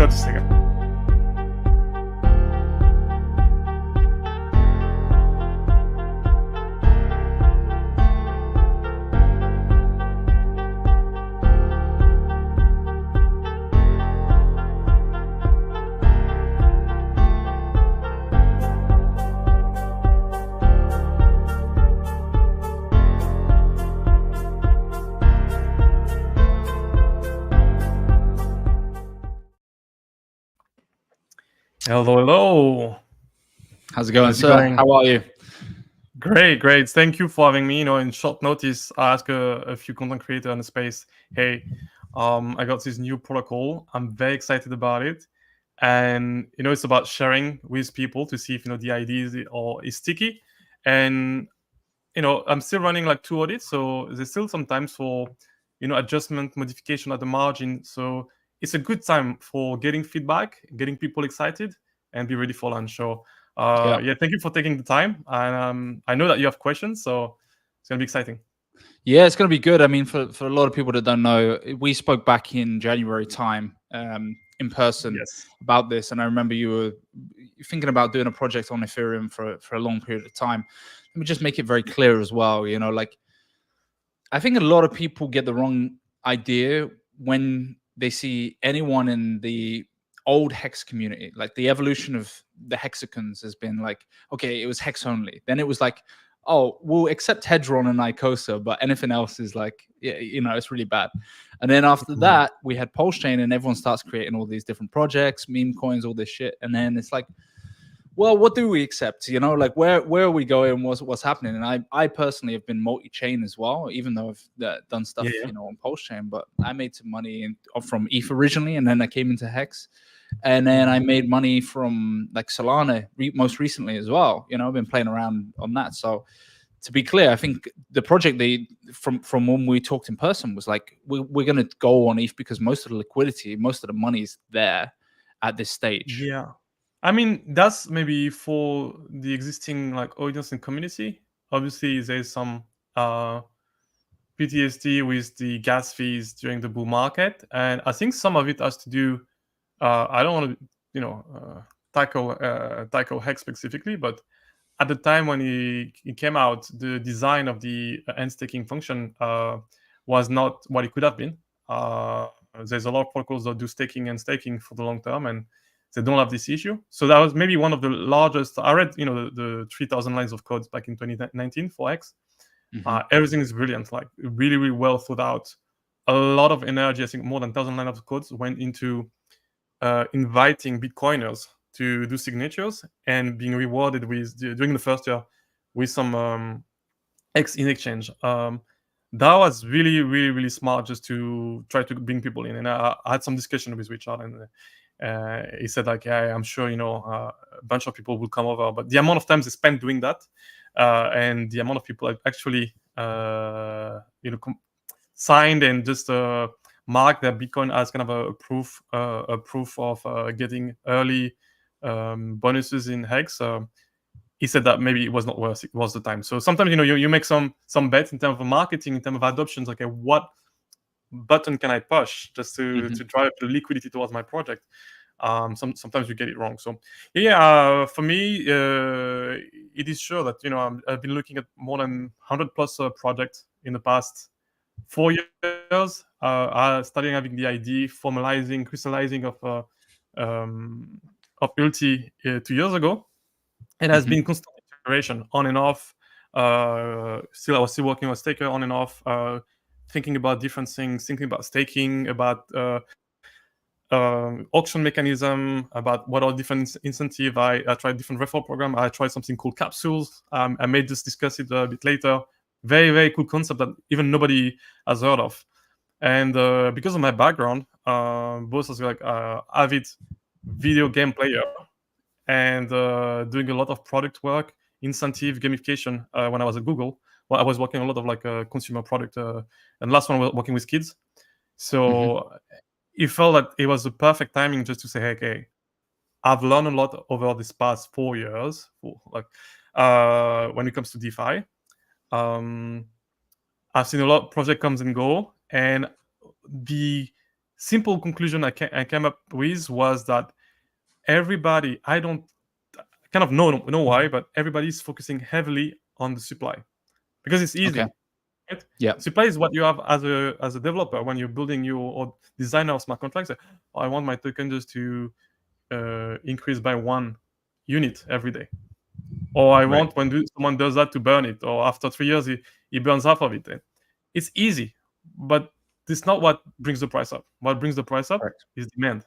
30 seconds. Hello. How's it going, How's it sir? going? How are you? Great. Thank you for having me. In short notice, I asked a few content creators in the space, hey, I got this new protocol. I'm very excited about it. And, it's about sharing with people to see if, the idea is sticky. And, I'm still running like 2 audits. So there's still some times for, adjustment, modification at the margin. So it's a good time for getting feedback, getting people excited, and be ready for launch. So, thank you for taking the time. And I know that you have questions, so it's gonna be exciting. Yeah, it's going to be good. I mean, for a lot of people that don't know, we spoke back in January time in person Yes. about this. And I remember you were thinking about doing a project on Ethereum for a long period of time. Let me just make it very clear as well. Like I think a lot of people get the wrong idea when they see anyone in the old hex community. Like the evolution of the hexagons has been like, okay, it was hex only. Then it was like, oh, we'll accept Hedron and Icosa, but anything else is like, it's really bad. And then after that, we had Pulse Chain, and everyone starts creating all these different projects, meme coins, all this shit. And then it's like, well, what do we accept? Like where are we going? What's happening? And I personally have been multi-chain as well, even though I've done stuff, on Pulse Chain. But I made some money from ETH originally, and then I came into Hex, and then I made money from like Solana most recently as well. I've been playing around on that. So to be clear, I think the project from when we talked in person was like we're going to go on ETH because most of the liquidity, most of the money is there at this stage. Yeah. I mean, that's maybe for the existing like audience and community. Obviously, there's some PTSD with the gas fees during the bull market, and I think some of it has to do. I don't want to, tackle Hex specifically, but at the time when it came out, the design of the end staking function was not what it could have been. There's a lot of protocols that do staking and staking for the long term, and they don't have this issue. So that was maybe one of the largest. I read, the 3,000 lines of code back in 2019 for X. Everything is brilliant, like really, really well thought out. A lot of energy. I think more than 1,000 lines of codes went into inviting Bitcoiners to do signatures and being rewarded with during the first year with some X in exchange. That was really, really, really smart just to try to bring people in. And I had some discussion with Richard, and he said like, yeah, I'm sure a bunch of people will come over, but the amount of time they spent doing that, and the amount of people actually signed and just marked that Bitcoin as kind of a proof of getting early bonuses in Hex. He said that maybe it was not worth it, was the time. So sometimes you make some bets in terms of marketing, in terms of adoptions. Okay, what button can I push just to drive the liquidity towards my project? Sometimes you get it wrong. So for me, it is sure that I've been looking at more than 100 plus projects in the past 4 years. I started having the idea, formalizing, crystallizing of ULTI 2 years ago. It has been constant iteration, on and off. I was still working on Staker, on and off, thinking about different things, thinking about staking, about auction mechanism, about what are different incentive. I tried different referral program. I tried something called capsules. I may just discuss it a bit later. Very, very cool concept that even nobody has heard of. And because of my background, both as like avid video game player and doing a lot of product work, incentive, gamification when I was at Google. Well, I was working a lot of like consumer product, and last one was working with kids. So it felt that it was the perfect timing just to say, hey, okay, I've learned a lot over this past 4 years, when it comes to DeFi. I've seen a lot of project comes and go, and the simple conclusion I came up with was that everybody, I don't kind of know why, but everybody's focusing heavily on the supply because it's easy. Okay. Right? Yeah. Supply is what you have as a developer when you're building your or designer of smart contracts. I want my token just to increase by 1 unit every day, or I Right. want when someone does that to burn it, or after 3 years he burns half of it. And it's easy, but this is not what brings the price up. What brings the price up Correct. is demand.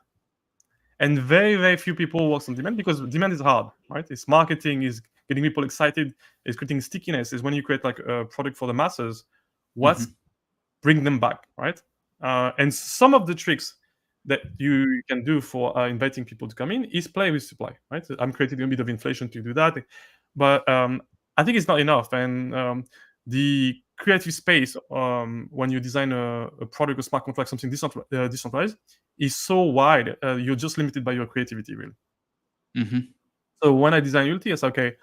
And very, very few people work on demand because demand is hard, right? It's marketing, is getting people excited, is creating stickiness. Is when you create like a product for the masses, what's bring them back, right? And some of the tricks that you can do for inviting people to come in is play with supply, right? I'm creating a bit of inflation to do that, but I think it's not enough. And the creative space when you design a product, a smart contract, something decentralized, is so wide. You're just limited by your creativity, really. So when I design ULTI, I said, okay,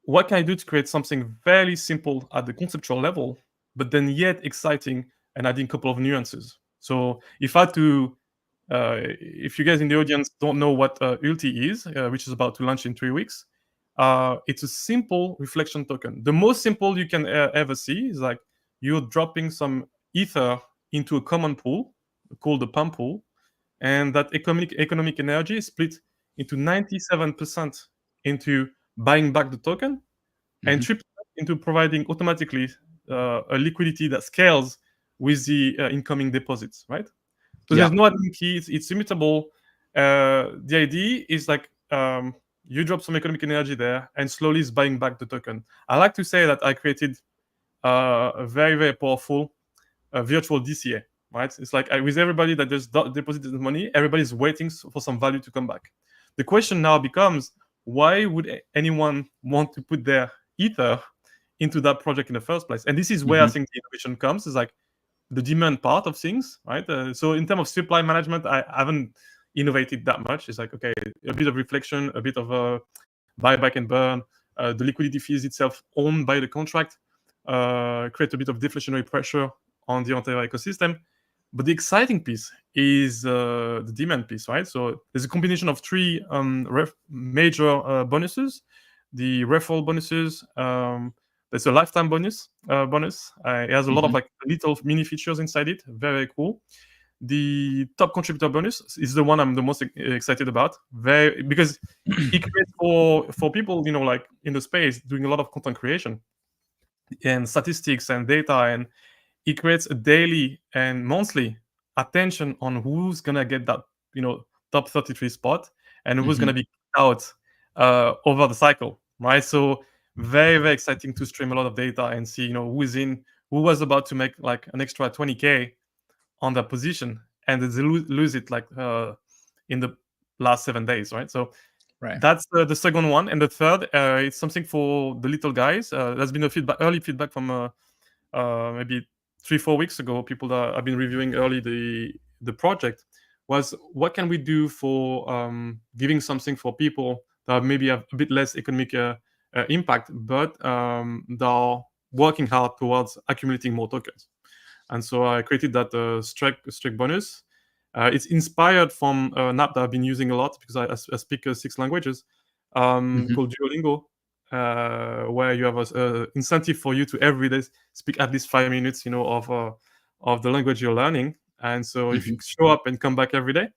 what can I do to create something very simple at the conceptual level, but then yet exciting and adding a couple of nuances? So if I had to, if you guys in the audience don't know what ULTI is, which is about to launch in 3 weeks, it's a simple reflection token. The most simple you can ever see is like you're dropping some ether into a common pool called the pump pool, and that economic energy is split into 97% into buying back the token and 3% into providing automatically a liquidity that scales with the incoming deposits, right? So Yeah. there's no admin key. It's immutable. The idea is like you drop some economic energy there, and slowly it's buying back the token. I like to say that I created a very, very powerful virtual DCA, right? It's like with everybody that just deposited the money, everybody's waiting for some value to come back. The question now becomes, why would anyone want to put their ether into that project in the first place? And this is where I think the innovation comes, is like the demand part of things, right? So in terms of supply management, I haven't innovated that much. It's like, okay, a bit of reflection, a bit of a buyback and burn, the liquidity fees itself owned by the contract, create a bit of deflationary pressure on the entire ecosystem. But the exciting piece is the demand piece, right? So there's a combination of three major bonuses. The referral bonuses, there's a lifetime bonus. It has a lot of like little mini features inside it. Very cool. The top contributor bonus is the one I'm the most excited about. Because it creates for people, like in the space doing a lot of content creation and statistics and data, and it creates a daily and monthly attention on who's gonna get that top 33 spot and who's gonna be out over the cycle, right? So very, very exciting to stream a lot of data and see who was about to make like an extra 20K on that position, and they lose it like in the last 7 days, right? So Right. that's the second one. And the third, it's something for the little guys. There's been early feedback from maybe 3-4 weeks ago. People that have been reviewing early the project was, what can we do for giving something for people that maybe have a bit less economic impact, but they are working hard towards accumulating more tokens. And so I created that Strike bonus. It's inspired from an app that I've been using a lot because I speak 6 languages, called Duolingo, where you have an incentive for you to every day speak at least 5 minutes, of the language you're learning. And so if you show up and come back every day,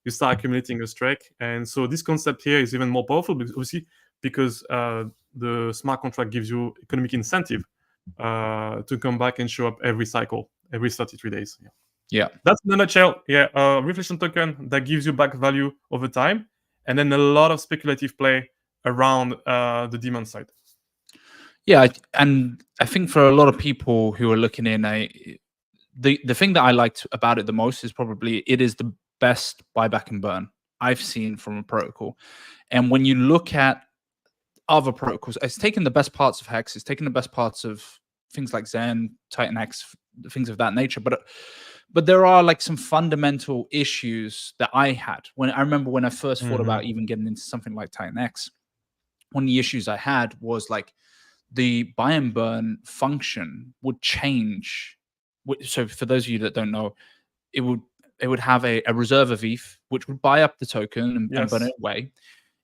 you start accumulating a strike. And so this concept here is even more powerful because the smart contract gives you economic incentive to come back and show up every cycle, every 33 days. Yeah. That's in a nutshell. Yeah, reflection token that gives you back value over time, and then a lot of speculative play around the demand side. Yeah, and I think for a lot of people who are looking in, the thing that I liked about it the most is probably it is the best buyback and burn I've seen from a protocol. And when you look at other protocols, it's taken the best parts of Hex, it's taken the best parts of things like Zen, Titan X, things of that nature. But there are like some fundamental issues that I had when I remember when I first thought about even getting into something like Titan X. One of the issues I had was like the buy and burn function would change. So for those of you that don't know, it would have a reserve of ETH, which would buy up the token and burn Yes. it away.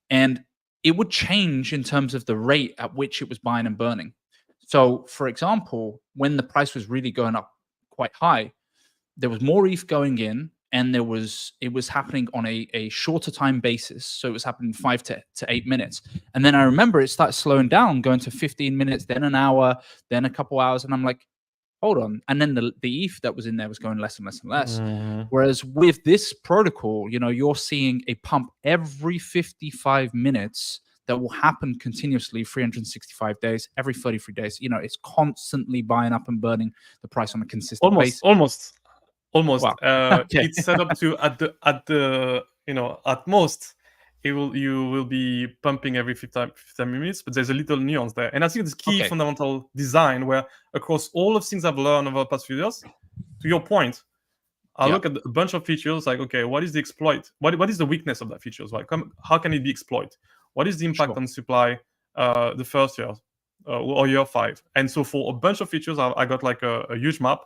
And it would change in terms of the rate at which it was buying and burning. So, for example, when the price was really going up quite high, there was more ETH going in, and it was happening on a shorter time basis. So it was happening 5 to 8 minutes. And then I remember it started slowing down, going to 15 minutes, then an hour, then a couple hours. And I'm like, hold on. And then the ETH that was in there was going less and less and less. Whereas with this protocol, you're seeing a pump every 55 minutes that will happen continuously, 365 days, every 33 days. It's constantly buying up and burning the price on a consistent basis. Almost. Wow. Okay. It's set up to at most you will be pumping every 50 minutes, but there's a little nuance there. And I think it's key fundamental design where across all of things I've learned over the past few years, to your point, I look at a bunch of features like, okay, what is the exploit? What is the weakness of that feature? Like, how can it be exploited? What is the impact on supply the first year or year 5? And so for a bunch of features, I got like a huge map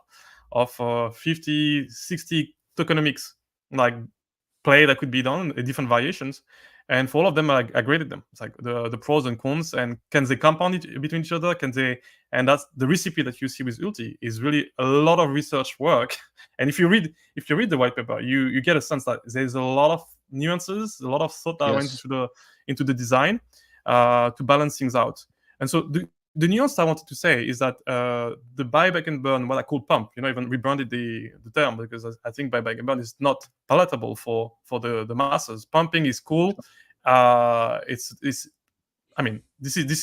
of 50, 60 tokenomics, like play that could be done in different variations. And for all of them, I graded them. It's like the pros and cons, and can they compound between each other? Can they? And that's the recipe that you see with ULTI is really a lot of research work. And if you read the white paper, you get a sense that there's a lot of nuances, a lot of thought that went into the design to balance things out. And so the nuance I wanted to say is that the buyback and burn, what I call pump, even rebranded the term, because I think buyback and burn is not palatable for the masses. Pumping is cool. This is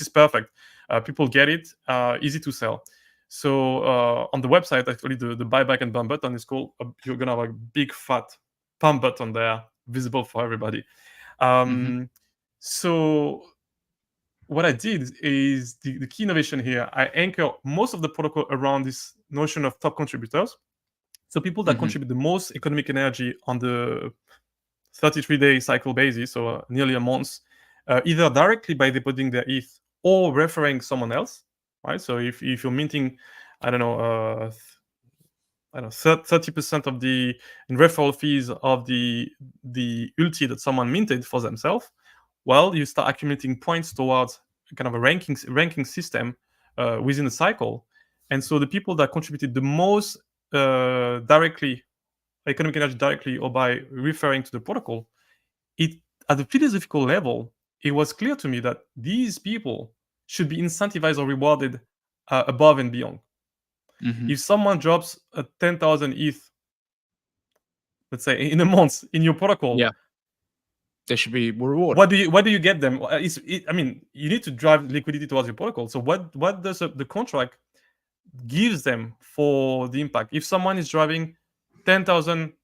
perfect. People get it. Easy to sell. So on the website, actually, the buyback and burn button is called. You're gonna have a big fat pump button there, visible for everybody. So what I did is the key innovation here. I anchor most of the protocol around this notion of top contributors. So people that contribute the most economic energy on the 33-day cycle basis, so nearly a month, either directly by depositing their ETH or referring someone else, right? So if you're minting, 30% of the referral fees of the ULTI that someone minted for themselves, well, you start accumulating points towards kind of a ranking system within the cycle. And so the people that contributed the most directly, economic energy directly, or by referring to the protocol, at the philosophical level, it was clear to me that these people should be incentivized or rewarded above and beyond. If someone drops a 10,000 ETH, let's say in a month in your protocol, they should be rewarded. What do you get them? You need to drive liquidity towards your protocol. So what does the contract gives them for the impact? If someone is driving 10,000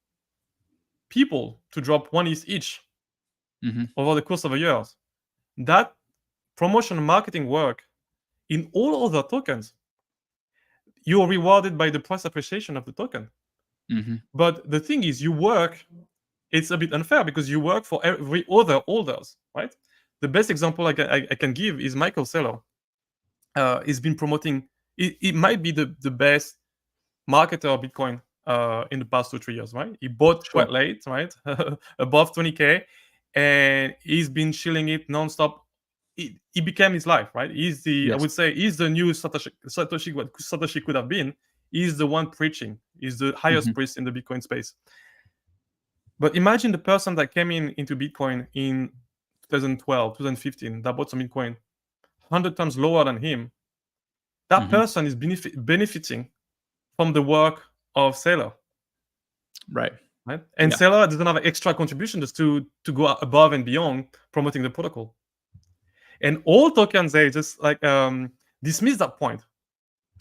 people to drop 1 ETH each over the course of a year, that promotion and marketing work in all other tokens, you are rewarded by the price appreciation of the token. But the thing is, it's a bit unfair because you work for every other holders, right? The best example I can give is Michael Saylor. He's been promoting. It might be the best marketer of Bitcoin in the past 2-3 years, right? He bought quite late, right? Above 20K, and he's been shilling it nonstop. It became his life, right? I would say he's the new Satoshi. What Satoshi could have been. He's the one preaching. He's the highest priest in the Bitcoin space. But imagine the person that came into Bitcoin in 2012, 2015, that bought some Bitcoin 100 times lower than him. That person is benefiting from the work of Saylor. Right? And Saylor doesn't have an extra contribution just to go above and beyond promoting the protocol. And all tokens, they just dismiss that point.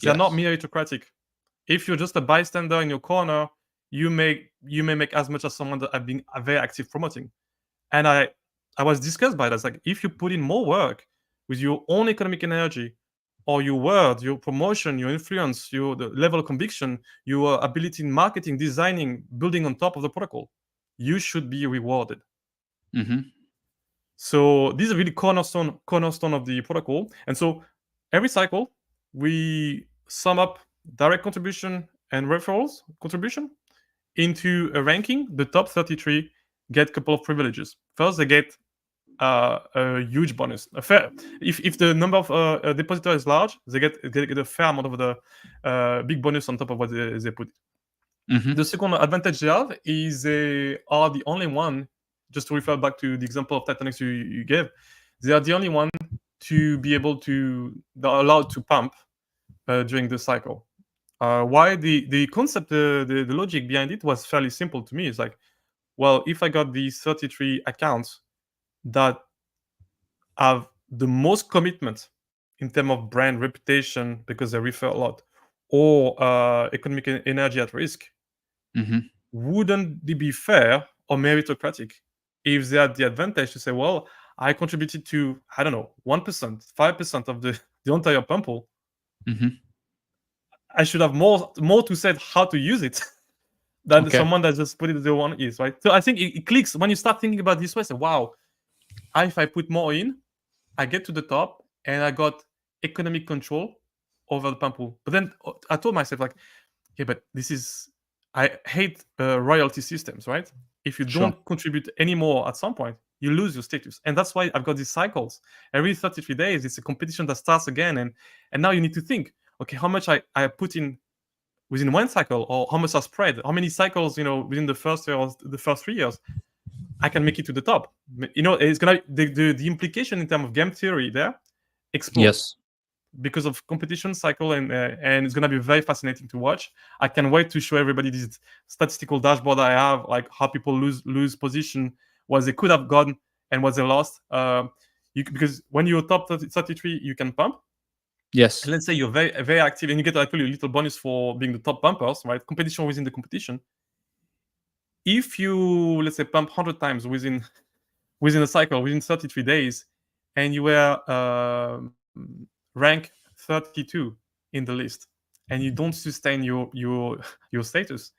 They're not meritocratic. If you're just a bystander in your corner, you may make as much as someone that have been very active promoting. And I was disgusted by that. It's like, if you put in more work with your own economic energy, or your word, your promotion, your influence, the level of conviction, your ability in marketing, designing, building on top of the protocol, you should be rewarded. So these are really cornerstone of the protocol. And so every cycle, we sum up direct contribution and referrals contribution, into a ranking, the top 33 get a couple of privileges. First, they get a huge bonus. If the number of depositor is large, they get a fair amount of the big bonus on top of what they put. The second advantage they have is they are the only one, just to refer back to the example of Titanic you gave, they are the only one to be able to, they're allowed to pump during the cycle. Why the concept, the logic behind it was fairly simple to me. It's like, well, if I got these 33 accounts that have the most commitment in terms of brand reputation because they refer a lot, or economic energy at risk, wouldn't it be fair or meritocratic if they had the advantage to say, well, I contributed to, I don't know, 1%, 5% of the entire pump pool. I should have more to say how to use it than someone that just put it the one is, right? So I think it clicks when you start thinking about this way. Say, wow, if I put more in, I get to the top and I got economic control over the pump pool. But then I told myself, like, yeah, but this is, I hate royalty systems, right? If you don't contribute anymore at some point, you lose your status. And that's why I've got these cycles. Every 33 days, it's a competition that starts again. And now you need to think, okay, how much I put in within one cycle, or how much I spread, how many cycles, within the first year or the first 3 years, I can make it to the top. It's gonna the implication in terms of game theory there explodes because of competition cycle, and it's gonna be very fascinating to watch. I can't wait to show everybody this statistical dashboard I have, like how people lose position, what they could have gotten and what they lost. Because when you're top 33, you can pump. Yes. And let's say you're very, very active and you get actually a little bonus for being the top pumpers, right? Competition within the competition. If you, let's say, pump 100 times within a cycle, within 33 days, and you were rank 32 in the list, and you don't sustain your status,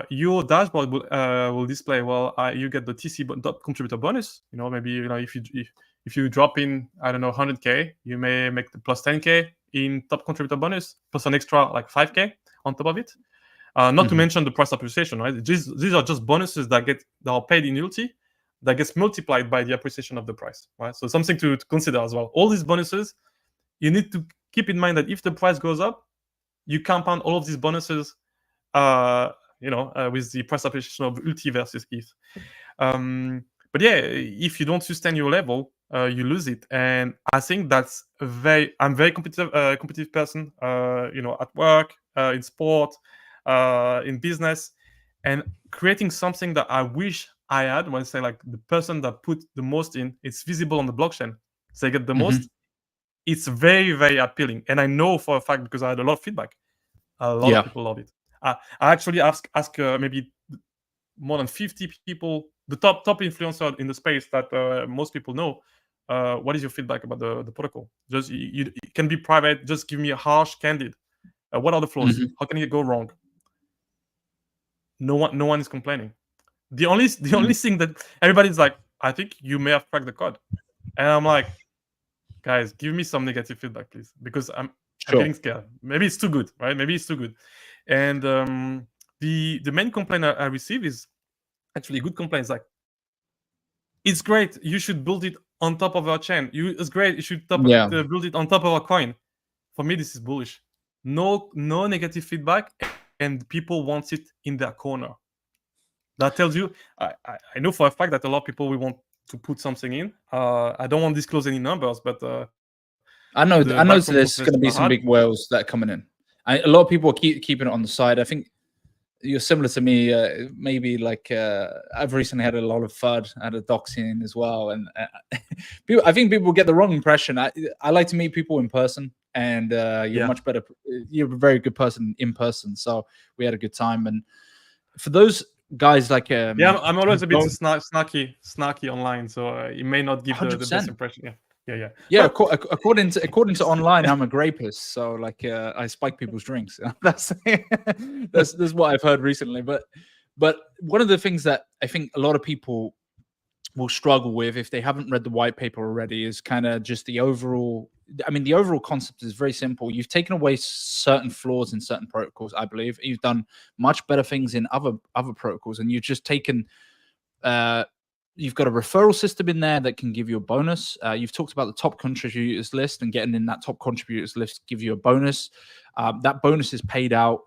your dashboard will display, well, you get the TC top contributor bonus. Maybe if you drop in, I don't know, 100K, you may make the plus 10K in top contributor bonus, plus an extra like 5K on top of it. Not to mention the price appreciation, right? These are just bonuses that are paid in ULTI that gets multiplied by the appreciation of the price, right? So something to consider as well. All these bonuses, you need to keep in mind that if the price goes up, you compound all of these bonuses, with the price appreciation of ULTI versus ETH. But yeah, if you don't sustain your level, you lose it. And I think that's I'm very competitive person, at work, in sport, in business, and creating something that I wish I had, when I say like the person that put the most in, it's visible on the blockchain, so they get the most. It's very, very appealing. And I know for a fact, because I had a lot of feedback, a lot of people love it. I actually ask maybe more than 50 people, the top influencer in the space that most people know, what is your feedback about the protocol? Just it can be private. Just give me a harsh, candid. What are the flaws? How can it go wrong? No one is complaining. The only thing that everybody's like, I think you may have cracked the code, and I'm like, guys, give me some negative feedback, please, because I'm getting scared. Maybe it's too good, right? Maybe it's too good. And the main complaint I receive is actually a good complaint. It's like, it's great, you should build it on top of our chain. It's great, you should build it on top of our coin. For me, this is bullish. No negative feedback, and people want it in their corner. That tells you, I know for a fact that a lot of people will want to put something in. I don't want to disclose any numbers, but I know there's going to be some big whales that are coming in. A lot of people are keeping it on the side. I think you're similar to me. Maybe like I've recently had a lot of FUD at a doxing as well, and I think people get the wrong impression. I like to meet people in person, and you're much better. You're a very good person in person, so we had a good time. And for those guys, like I'm always a bit snarky online, so it may not give the best impression. Yeah. According to online, I'm a grapist, so like I spike people's drinks. that's what I've heard recently. But one of the things that I think a lot of people will struggle with if they haven't read the white paper already is kind of just the overall. I mean, the overall concept is very simple. You've taken away certain flaws in certain protocols. I believe you've done much better things in other protocols, and you've just taken. You've got a referral system in there that can give you a bonus. You've talked about the top contributors list and getting in that top contributors list give you a bonus. That bonus is paid out,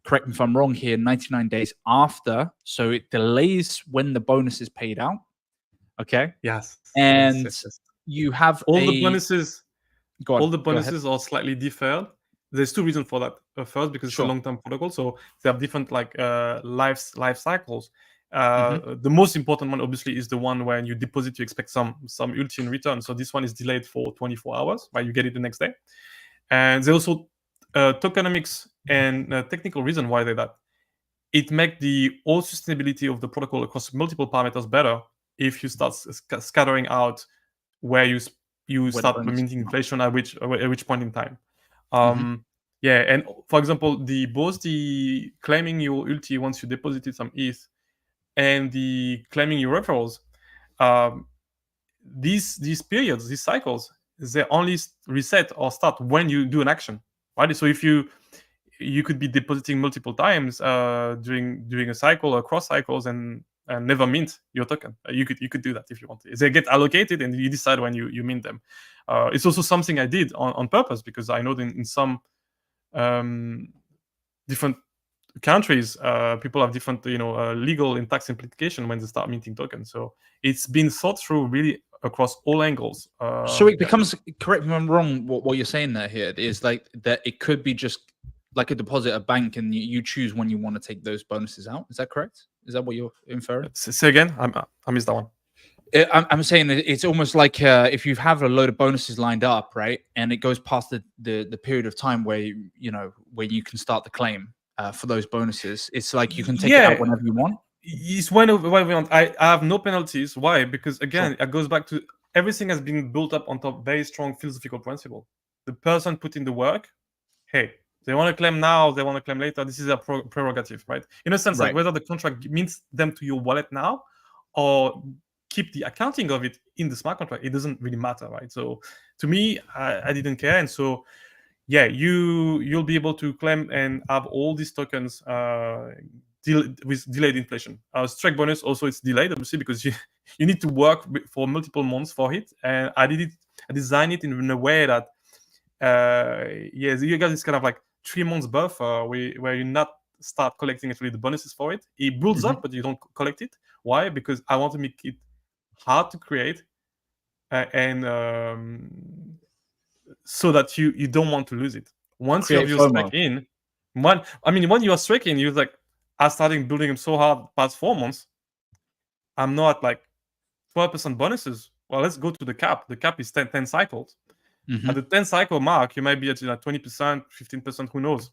correct me if I'm wrong here, 99 days after. So it delays when the bonus is paid out. Okay. Yes. And Yes. you have all the bonuses. Go on. All the bonuses are slightly deferred. There's two reasons for that. First, because it's a long-term protocol, so they have different like life cycles. The most important one, obviously, is the one when you deposit, you expect some ULTI in return. So this one is delayed for 24 hours, right? You get it the next day. And there's also tokenomics and technical reason why they that. It makes the whole sustainability of the protocol across multiple parameters better if you start scattering out where you start minting inflation at which point in time. Yeah, and for example, both the claiming your ULTI once you deposited some ETH and the claiming your referrals, these periods, these cycles, they only reset or start when you do an action, right? So if you could be depositing multiple times during a cycle or cross cycles and never mint your token. You could do that if you want. They get allocated and you decide when you mint them. It's also something I did on purpose because I know that in some different countries, people have different legal and tax implication when they start minting tokens. So it's been thought through really across all angles. So it becomes, correct me if I'm wrong, what you're saying there here is like that it could be just like a deposit at bank and you choose when you want to take those bonuses out. Is that correct? Is that what you're inferring? Say again? I missed that one. I'm saying it's almost like if you have a load of bonuses lined up, right, and it goes past the period of time where where you can start the claim for those bonuses. It's like you can take it out whenever you want. It's whenever we want. I have no penalties. Why? Because again, it goes back to everything has been built up on top very strong philosophical principle. The person put in the work. Hey, they want to claim now, they want to claim later. This is a prerogative, right? In a sense, like whether the contract means them to your wallet now or keep the accounting of it in the smart contract, it doesn't really matter, right? So to me, I didn't care, and so yeah, you'll be able to claim and have all these tokens with delayed inflation. Strike bonus also it's delayed obviously because you need to work for multiple months for it, and I designed it in a way that you got this kind of like 3 months buffer where you not start collecting actually the bonuses for it. It builds up, but you don't collect it. Why? Because I want to make it hard to create and so that you don't want to lose it. Once you have your stake in, when you are staking, you're like, I started building them so hard past 4 months. I'm not at like 12% bonuses. Well, let's go to the cap. The cap is 10 cycles. At the 10 cycle mark, you might be at 20%, 15%, who knows?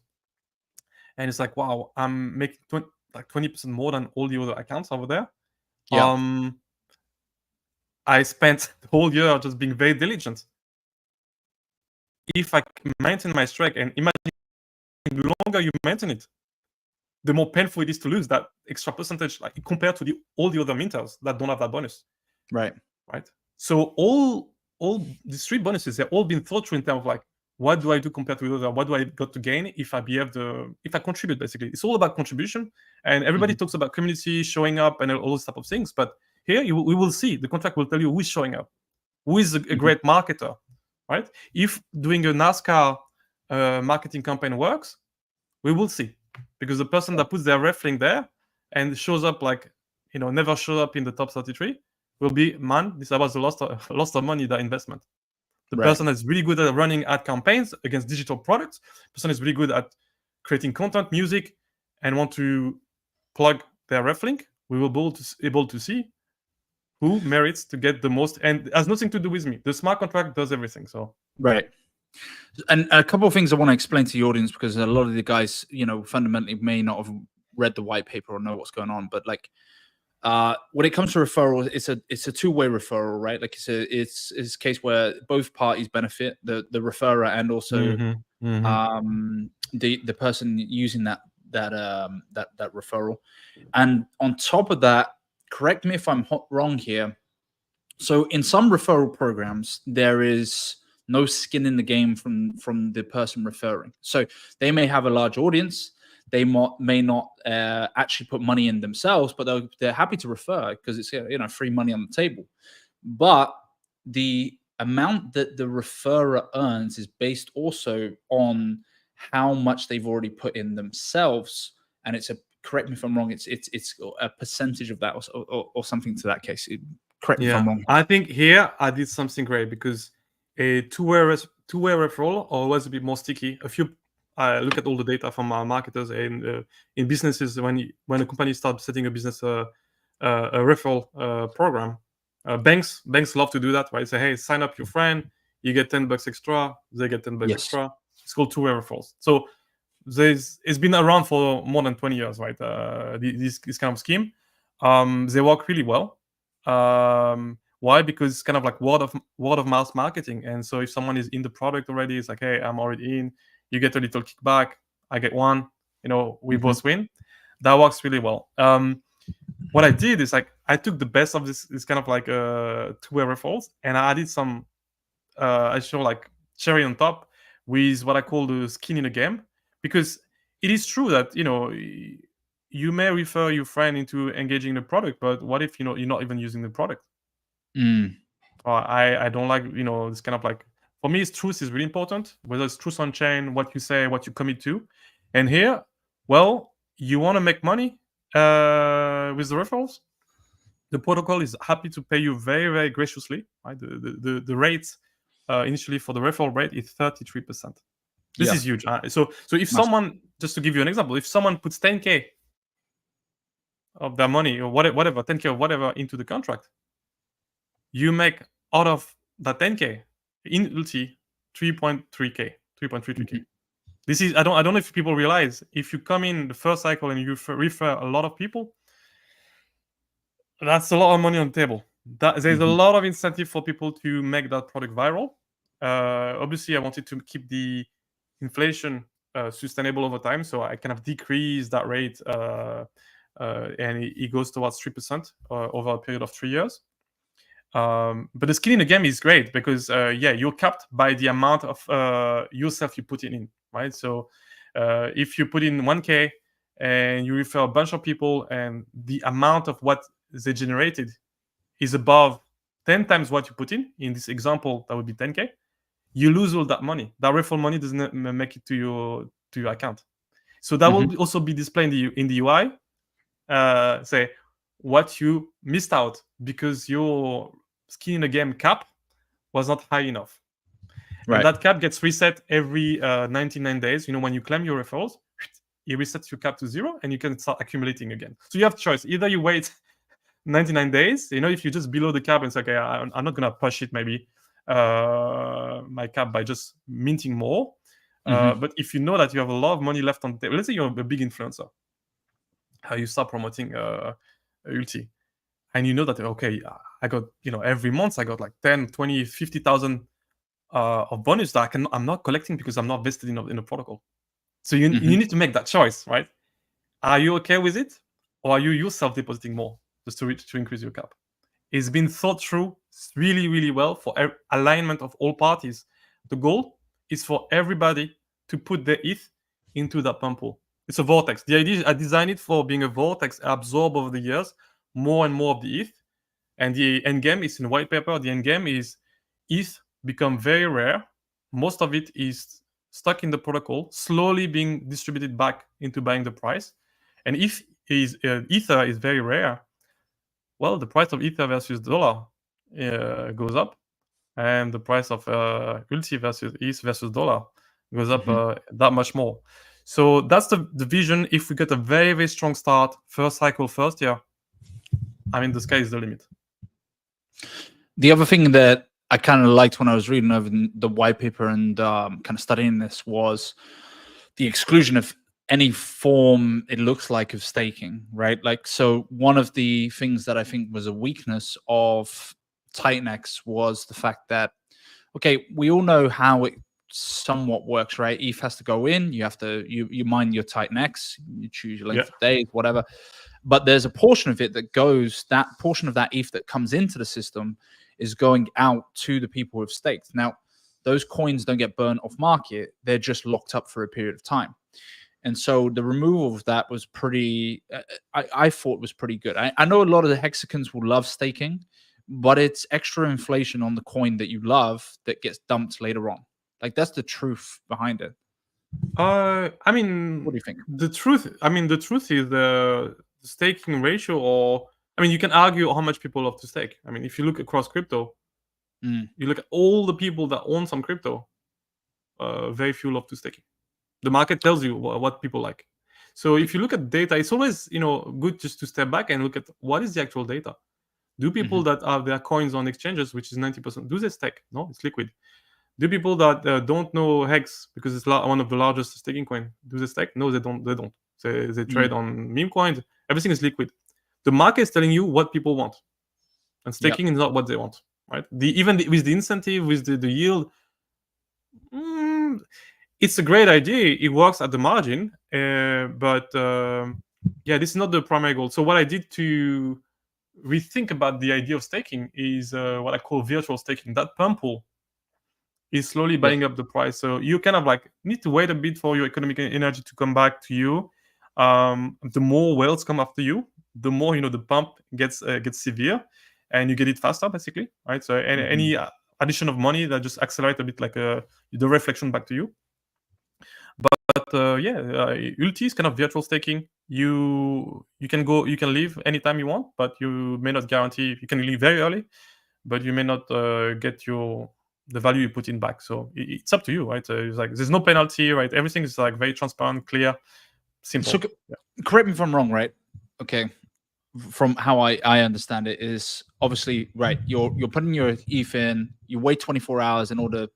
And it's like, wow, I'm making 20% more than all the other accounts over there. Yeah. I spent the whole year just being very diligent. If I maintain my strike, and imagine the longer you maintain it, the more painful it is to lose that extra percentage, like compared to all the other minters that don't have that bonus. Right. So all these 3 bonuses, they've all been thought through in terms of like, what do I do compared to the other? What do I got to gain if I contribute? Basically, it's all about contribution. And everybody talks about community showing up and all those type of things. But here we will see the contract will tell you who is showing up, who is a great marketer, right? If doing a NASCAR marketing campaign works, we will see, because the person that puts their ref link there and shows up like never showed up in the top 33 will be, man, this was a loss of money, that investment. The person that's really good at running ad campaigns against digital products, person is really good at creating content, music, and want to plug their ref link, we will be able to see who merits to get the most, and it has nothing to do with me. The smart contract does everything. So and a couple of things I want to explain to the audience, because a lot of the guys, fundamentally may not have read the white paper or know what's going on. But like, when it comes to referral, it's a two-way referral, right? Like it's a case where both parties benefit, the referrer and also the person using that referral. And on top of that, correct me if I'm wrong here, So in some referral programs, there is no skin in the game from the person referring. So they may have a large audience. They may not actually put money in themselves, but they're happy to refer because it's free money on the table. But the amount that the referrer earns is based also on how much they've already put in themselves, and it's correct me if I'm wrong. It's a percentage of that or something to that case. Correct me if I'm wrong. I think here I did something great because a two-way referral always a bit more sticky. I look at all the data from our marketers and in businesses when a company starts setting a business a referral program, banks love to do that, right? Say, hey, sign up your friend, you get $10 extra, they get $10 extra. It's called two-way referrals. So it's been around for more than 20 years, right? This kind of scheme, they work really well. Why? Because it's kind of like word of mouth marketing. And so if someone is in the product already, it's like, hey, I'm already in. You get a little kickback. I get one. We both win. That works really well. What I did is like I took the best of this kind of like two-way referrals, and I added some I show like cherry on top with what I call the skin in the game, because it is true that you may refer your friend into engaging the product, but what if you're not even using the product? I don't like this kind of like, for me, truth is really important, whether it's truth on chain, what you say, what you commit to. And here, well, you want to make money with the referrals, the protocol is happy to pay you very, very graciously, right? The rate initially for the referral rate is 33%. This is huge. So if someone, just to give you an example, if someone puts 10K of their money or whatever 10K or whatever into the contract, you make out of that 10K in ULTI 3.3K. This is I don't know if people realize, if you come in the first cycle and you refer a lot of people, that's a lot of money on the table. There's a lot of incentive for people to make that product viral. Obviously, I wanted to keep the inflation sustainable over time, so I kind of decrease that rate, and it goes towards 3% over a period of 3 years. But the skin in the game is great because you're capped by the amount of yourself you put in, right? So if you put in 1K and you refer a bunch of people and the amount of what they generated is above 10 times what you put in this example, that would be 10K, you lose all that money. That referral money doesn't make it to your account. So that will also be displayed in the UI. Say what you missed out because your skin in the game cap was not high enough. Right. And that cap gets reset every 99 days. When you claim your referrals, it resets your cap to 0 and you can start accumulating again. So you have choice. Either you wait 99 days, if you're just below the cap and say, okay, I'm not going to push it maybe my cap by just minting more. But if you know that you have a lot of money left on the table, let's say you're a big influencer, how you start promoting ULTI, and you know that, okay, I got, every month I got like 10, 20, 50,000 of bonus that I'm not collecting because I'm not vested in the protocol. So you need to make that choice, right? Are you okay with it? Or are you yourself depositing more just to increase your cap? It's been thought through really, really well for alignment of all parties. The goal is for everybody to put their ETH into that pump pool. It's a vortex. The idea is I designed it for being a vortex, absorb over the years more and more of the ETH. And the end game is in the white paper. The end game is ETH become very rare. Most of it is stuck in the protocol, slowly being distributed back into buying the price. And if Ether is very rare, well, the price of Ether versus dollar goes up, and the price of ULTI versus ETH versus dollar goes up that much more. So that's the vision. If we get a very, very strong start, first cycle, first year, the sky is the limit. The other thing that I kind of liked when I was reading over the white paper and kind of studying this was the exclusion of any form it looks like of staking, right? Like, so one of the things that I think was a weakness of Titanx was the fact that, okay, we all know how it somewhat works, right? ETH has to go in, you have to, you mine your Titanx, you choose your length of days, whatever. But there's a portion of it that goes, that portion of that ETH that comes into the system is going out to the people who've staked. Now, those coins don't get burned off market; they're just locked up for a period of time. And so the removal of that was pretty, I thought was pretty good. I know a lot of the hexagons will love staking, but it's extra inflation on the coin that you love that gets dumped later on. Like, that's the truth behind it. I mean, What do you think? the truth is the staking ratio, or I mean, you can argue how much people love to stake. I mean, if you look across crypto, you look at all the people that own some crypto, very few love to stake. The market tells you what people like. So if you look at data, it's always good just to step back and look at what is the actual data. Do people that have their coins on exchanges, which is 90%, do they stake? No, it's liquid. Do people that don't know Hex because it's one of the largest staking coin, do they stake? No, they don't. They trade on meme coins. Everything is liquid. The market is telling you what people want, and staking is not what they want, right? With the incentive, with the yield, it's a great idea. It works at the margin, but this is not the primary goal. So what I did to rethink about the idea of staking is what I call virtual staking. That pump pool is slowly buying up the price. So you kind of like need to wait a bit for your economic energy to come back to you. The more whales come after you, the more the pump gets severe, and you get it faster, basically, right? So any addition of money that just accelerate a bit, like the reflection back to you. But ULTI is kind of virtual staking. You can leave anytime you want, but you may not guarantee. You can leave very early, but you may not get the value you put in back. So it's up to you, right? It's like there's no penalty, right? Everything is like very transparent, clear, simple. So correct me if I'm wrong, right? Okay. From how I understand it is obviously, right, you're putting your ETH in, you wait 24 hours in order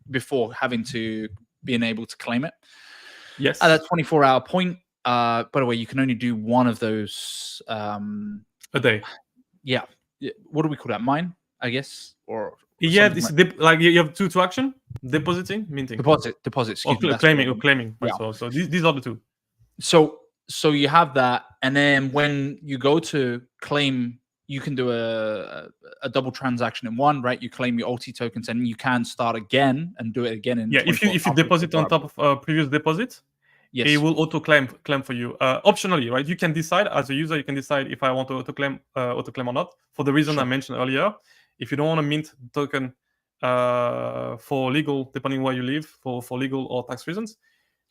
before having to being able to claim it. Yes. At that 24-hour point, by the way, you can only do one of those a day. Yeah. What do we call that? Mine, I guess, or it's like you have two action: depositing, minting. Deposit. Excuse me. Claiming. Right? Yeah. So these are the two. So you have that, and then when you go to claim, you can do a double transaction in one, right? You claim your ULTI tokens, and you can start again and do it again in. If you deposit on top of previous deposit, it will auto claim for you. Optionally, right? You can decide as a user. You can decide if I want to auto claim or not. For the reason I mentioned earlier, if you don't want to mint token for legal, depending where you live, for legal or tax reasons,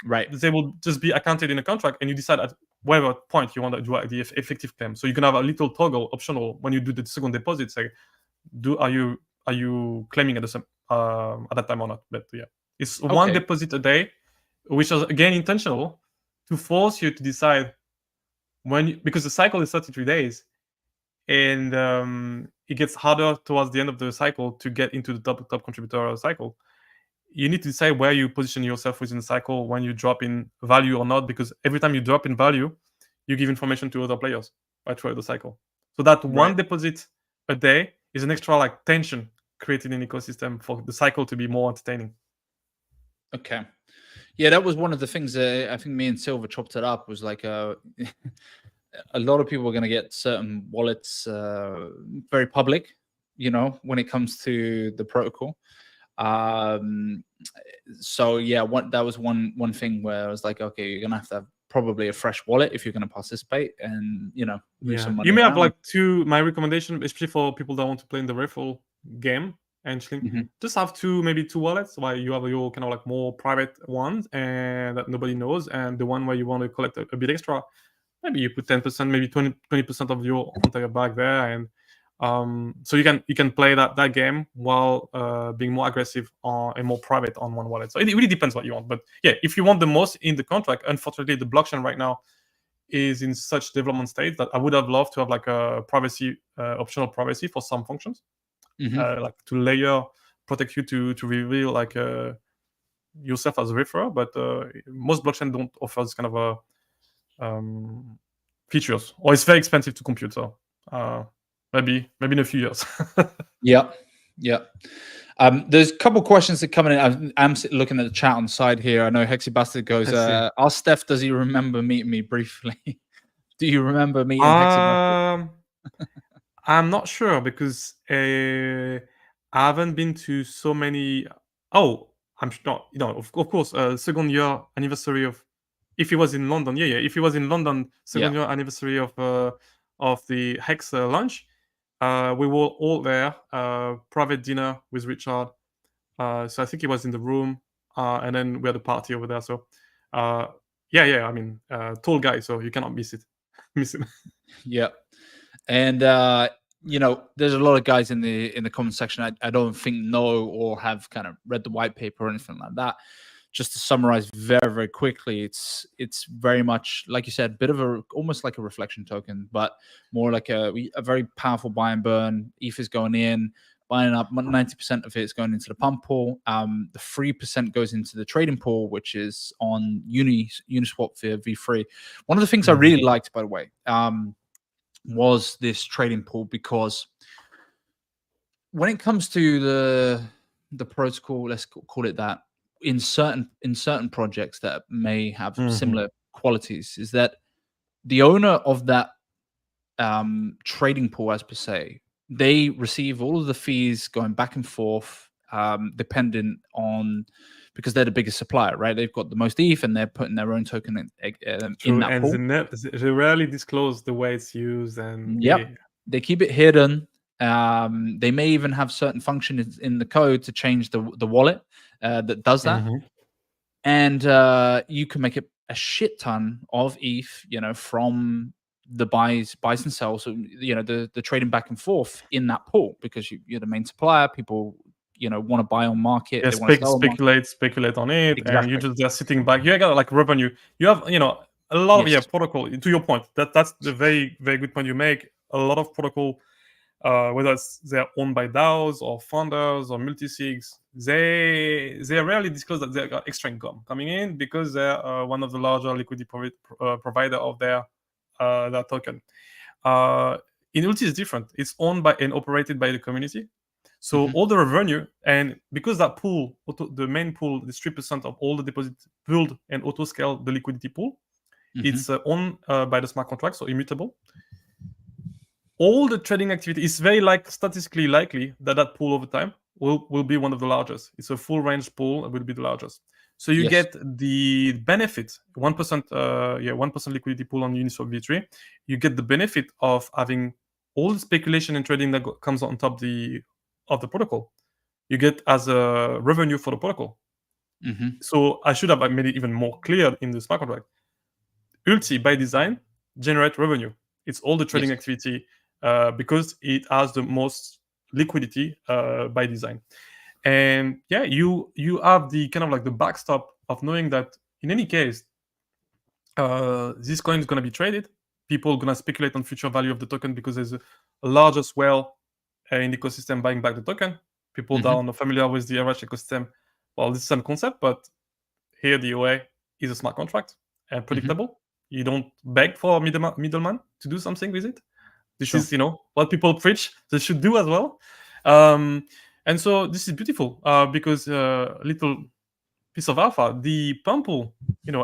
right? They will just be accounted in a contract, and you decide at whatever point you want to do the effective claim. So you can have a little toggle optional when you do the second deposit. Say, are you claiming at the same at that time or not? But yeah, it's one deposit a day, which is again intentional to force you to decide because the cycle is 33 days, and it gets harder towards the end of the cycle to get into the top contributor cycle. You need to decide where you position yourself within the cycle, when you drop in value or not, because every time you drop in value, you give information to other players right throughout the cycle. So that one deposit a day is an extra like tension created in ecosystem for the cycle to be more entertaining. Okay. Yeah, that was one of the things that I think me and Silver chopped it up, was like a lot of people are going to get certain wallets very public, when it comes to the protocol. So yeah, that was one thing where I was like, okay, you're gonna have to have probably a fresh wallet if you're gonna participate, and move some money you may around. have like my recommendation, especially for people that want to play in the Referral game, and just have maybe two wallets, while you have your kind of like more private ones and that nobody knows, and the one where you want to collect a bit extra, maybe you put 10%, maybe 20% of your entire bag there, and so you can play that game while being more aggressive and more private on one wallet. So it really depends what you want. But yeah, if you want the most in the contract, unfortunately, the blockchain right now is in such development state that I would have loved to have like a privacy, optional privacy for some functions, like to layer protect you to reveal like yourself as a referrer. But most blockchain don't offer this kind of features, or it's very expensive to compute. So. Maybe in a few years. Yeah. There's a couple questions that come in. I'm looking at the chat on the side here. I know Hexy Bastard goes, ask Steph, does he remember meeting me briefly? Do you remember meeting Hexy Bastard? I'm not sure because I haven't been to so many. Oh, I'm not. Of course, second year anniversary of. If he was in London, yeah. If he was in London, Yeah. second year anniversary of the Hex launch, we were all there. Private dinner with Richard. So I think he was in the room, and then we had a party over there. So, uh, yeah. I mean, tall guy, so you cannot miss it. Miss him. Yeah. And there's a lot of guys in the comment section I don't think know or have kind of read the white paper or anything like that. Just to summarize very, very quickly, it's very much like you said, bit of almost like a reflection token, but more like a very powerful buy and burn. ETH is going in, buying up 90% of it is going into the pump pool. The 3% goes into the trading pool, which is on Uniswap via V3. One of the things I really liked, by the way, was this trading pool, because when it comes to the protocol, let's call it that, in certain projects that may have similar qualities, is that the owner of that trading pool, as per se, they receive all of the fees going back and forth, dependent on, because they're the biggest supplier, right? They've got the most ETH and they're putting their own token in that pool. They rarely disclose the way it's used, and Yep, they keep it hidden. They may even have certain functions in the code to change the wallet that does that, and you can make a shit ton of ETH, from the buys and sells, so, the trading back and forth in that pool, because you're the main supplier. People, want to buy on market, yeah, they want to sell on market. speculate on it, and you Exactly. just sitting back. You got like revenue. You have a lot Yes. of protocol. To your point, that's the very very good point you make. A lot of protocol, whether they're owned by DAOs or founders or multi-sigs, they rarely disclose that they got extra income coming in because they're one of the larger liquidity provider of their token. In ULTI is different. It's owned by and operated by the community. So all the revenue, and because that pool, the main pool, is 3% of all the deposits build and auto scale the liquidity pool. It's owned by the smart contract, so immutable. All the trading activity is very statistically likely that pool over time will be one of the largest. It's a full range pool, it will be the largest. So you get the benefit, 1%, 1% liquidity pool on Uniswap V3. You get the benefit of having all the speculation and trading that comes on top of the protocol. You get as a revenue for the protocol. So I should have made it even more clear in the smart contract. ULTI by design generate revenue. It's all the trading activity because it has the most liquidity by design. And you have the kind of like the backstop of knowing that in any case, this coin is going to be traded. People are going to speculate on future value of the token because there's a larger swell in the ecosystem buying back the token. People that are not familiar with the average ecosystem, well, this is some concept, but here the OA is a smart contract and predictable. You don't beg for a middleman to do something with it. This is, what people preach they should do as well. And so this is beautiful because little piece of alpha, the pump pool,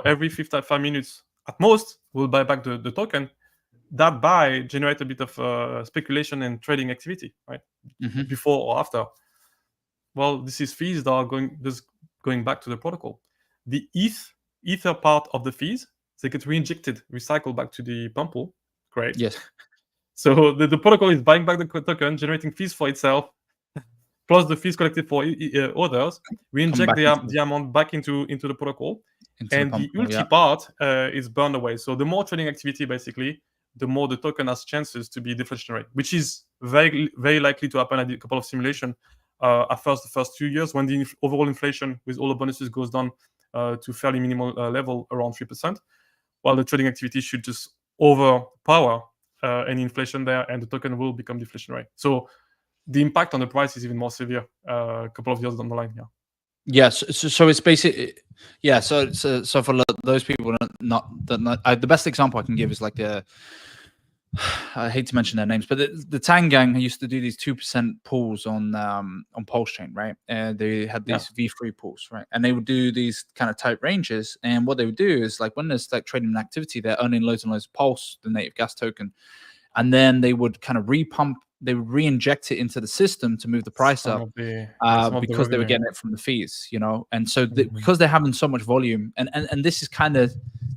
every 55 minutes at most will buy back the token. That buy generate a bit of speculation and trading activity, right? Before or after. Well, this is fees that are going back to the protocol. The ether part of the fees, they get reinjected, recycled back to the pump pool. Great. Yes. So the protocol is buying back the token, generating fees for itself, plus the fees collected for others. We inject the amount back into the protocol, and the ULTI part is burned away. So the more trading activity, basically, the more the token has chances to be deflationary, which is very, very likely to happen at a couple of simulations. At first, the first 2 years, when the overall inflation with all the bonuses goes down to fairly minimal level, around 3%, while the trading activity should just overpower any inflation there, and the token will become deflationary. So the impact on the price is even more severe a couple of years down the line. Yes, so it's basically, so for those people the best example I can give is like I hate to mention their names, but the Tang gang used to do these 2% pools on Pulse Chain, right? And they had these V3 pools, right? And they would do these kind of tight ranges. And what they would do is, like, when there's like trading activity, they're earning loads and loads of Pulse, the native gas token, and then they would kind of repump they would re-inject it into the system to move the price Some up, of the because they were revenue. getting it from the fees, and so because they're having so much volume, and this is kind of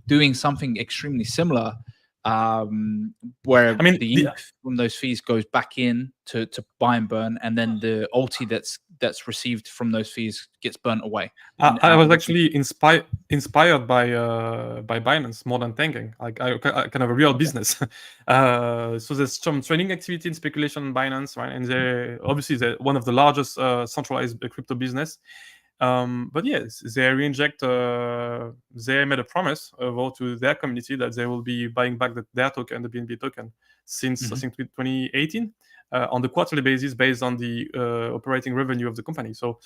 doing something extremely similar, where I mean, the ETH from those fees goes back in to buy and burn, and then the ULTI that's received from those fees gets burnt away. I was actually inspired by Binance more than thinking. Like I kind of a real business. So there's some trading activity and speculation on Binance, right? And they're one of the largest centralized crypto business. But yes, they reinject. They made a promise to their community that they will be buying back their token, the BNB token, since I think 2018, on the quarterly basis, based on the operating revenue of the company. So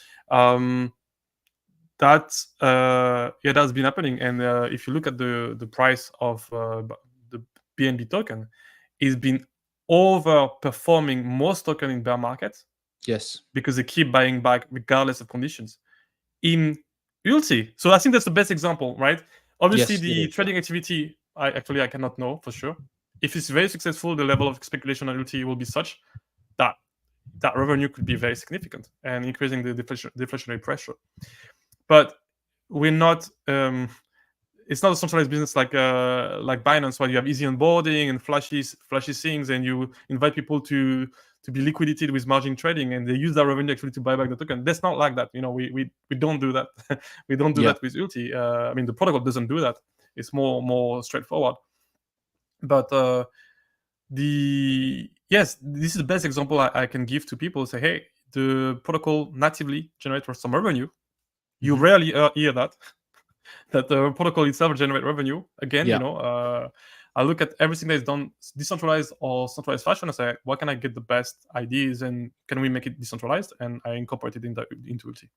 that's been happening. And if you look at the price of the BNB token, it's been overperforming most token in bear markets. Yes, because they keep buying back regardless of conditions. In ULTI, so I think that's the best example, right? Obviously, yes, the trading activity, I cannot know for sure. If it's very successful, the level of speculation on ULTI will be such that revenue could be very significant and increasing the deflationary pressure. But we're not. It's not a centralized business like Binance, where you have easy onboarding and flashy things, and you invite people to be liquidated with margin trading, and they use that revenue actually to buy back the token. That's not like that. We don't do that. We don't do that with ULTI. I mean, the protocol doesn't do that. It's more straightforward. But this is the best example I can give to people. Say, hey, the protocol natively generates some revenue. You rarely hear that the protocol itself generate revenue. Again, I look at everything that is done decentralized or centralized fashion and say, what can I get the best ideas, and can we make it decentralized? And I incorporate it into ULTI.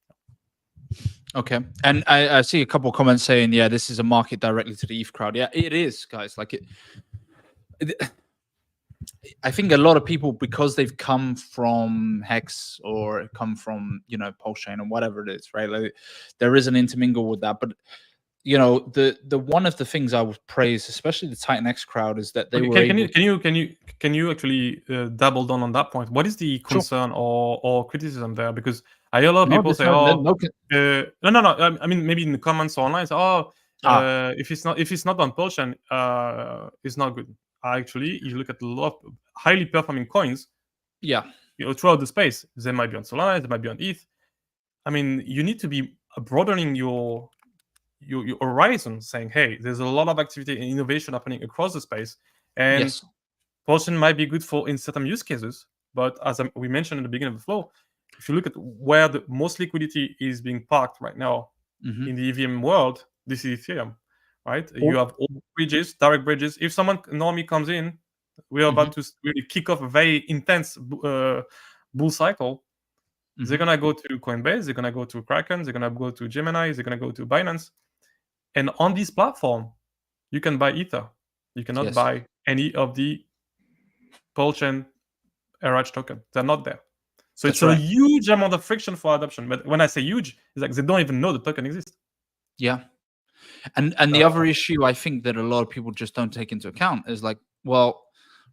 Okay. And I see a couple of comments saying, yeah, this is a market directly to the ETH crowd. Yeah, it is, guys. Like I think a lot of people, because they've come from Hex or come from, Pulse Chain or whatever it is, right? Like there is an intermingle with that. But the one of the things I would praise, especially the Titan X crowd, is that they were able. Can you actually double down on that point? What is the concern or criticism there? Because I hear a lot of people say, no. I mean, maybe in the comments or online, say, if it's not on Pulse Chain, it's not good. Actually, you look at a lot of highly performing coins. Yeah. Throughout the space, they might be on Solana, they might be on ETH. I mean, you need to be broadening your horizon, saying, hey, there's a lot of activity and innovation happening across the space, and Pulse Chain might be good in certain use cases. But as we mentioned in the beginning of the flow, if you look at where the most liquidity is being parked right now in the EVM world, this is Ethereum, right? You have all bridges, direct bridges. If someone normally comes in, we are about to really kick off a very intense bull cycle. They're gonna go to Coinbase, they're gonna go to Kraken, they're gonna go to Gemini, they're gonna go to Binance. And on this platform, you can buy Ether. You cannot buy any of the Pulse Chain RH token. They're not there. So it's a huge amount of friction for adoption. But when I say huge, it's like they don't even know the token exists. Yeah. And the other issue I think that a lot of people just don't take into account is like, well,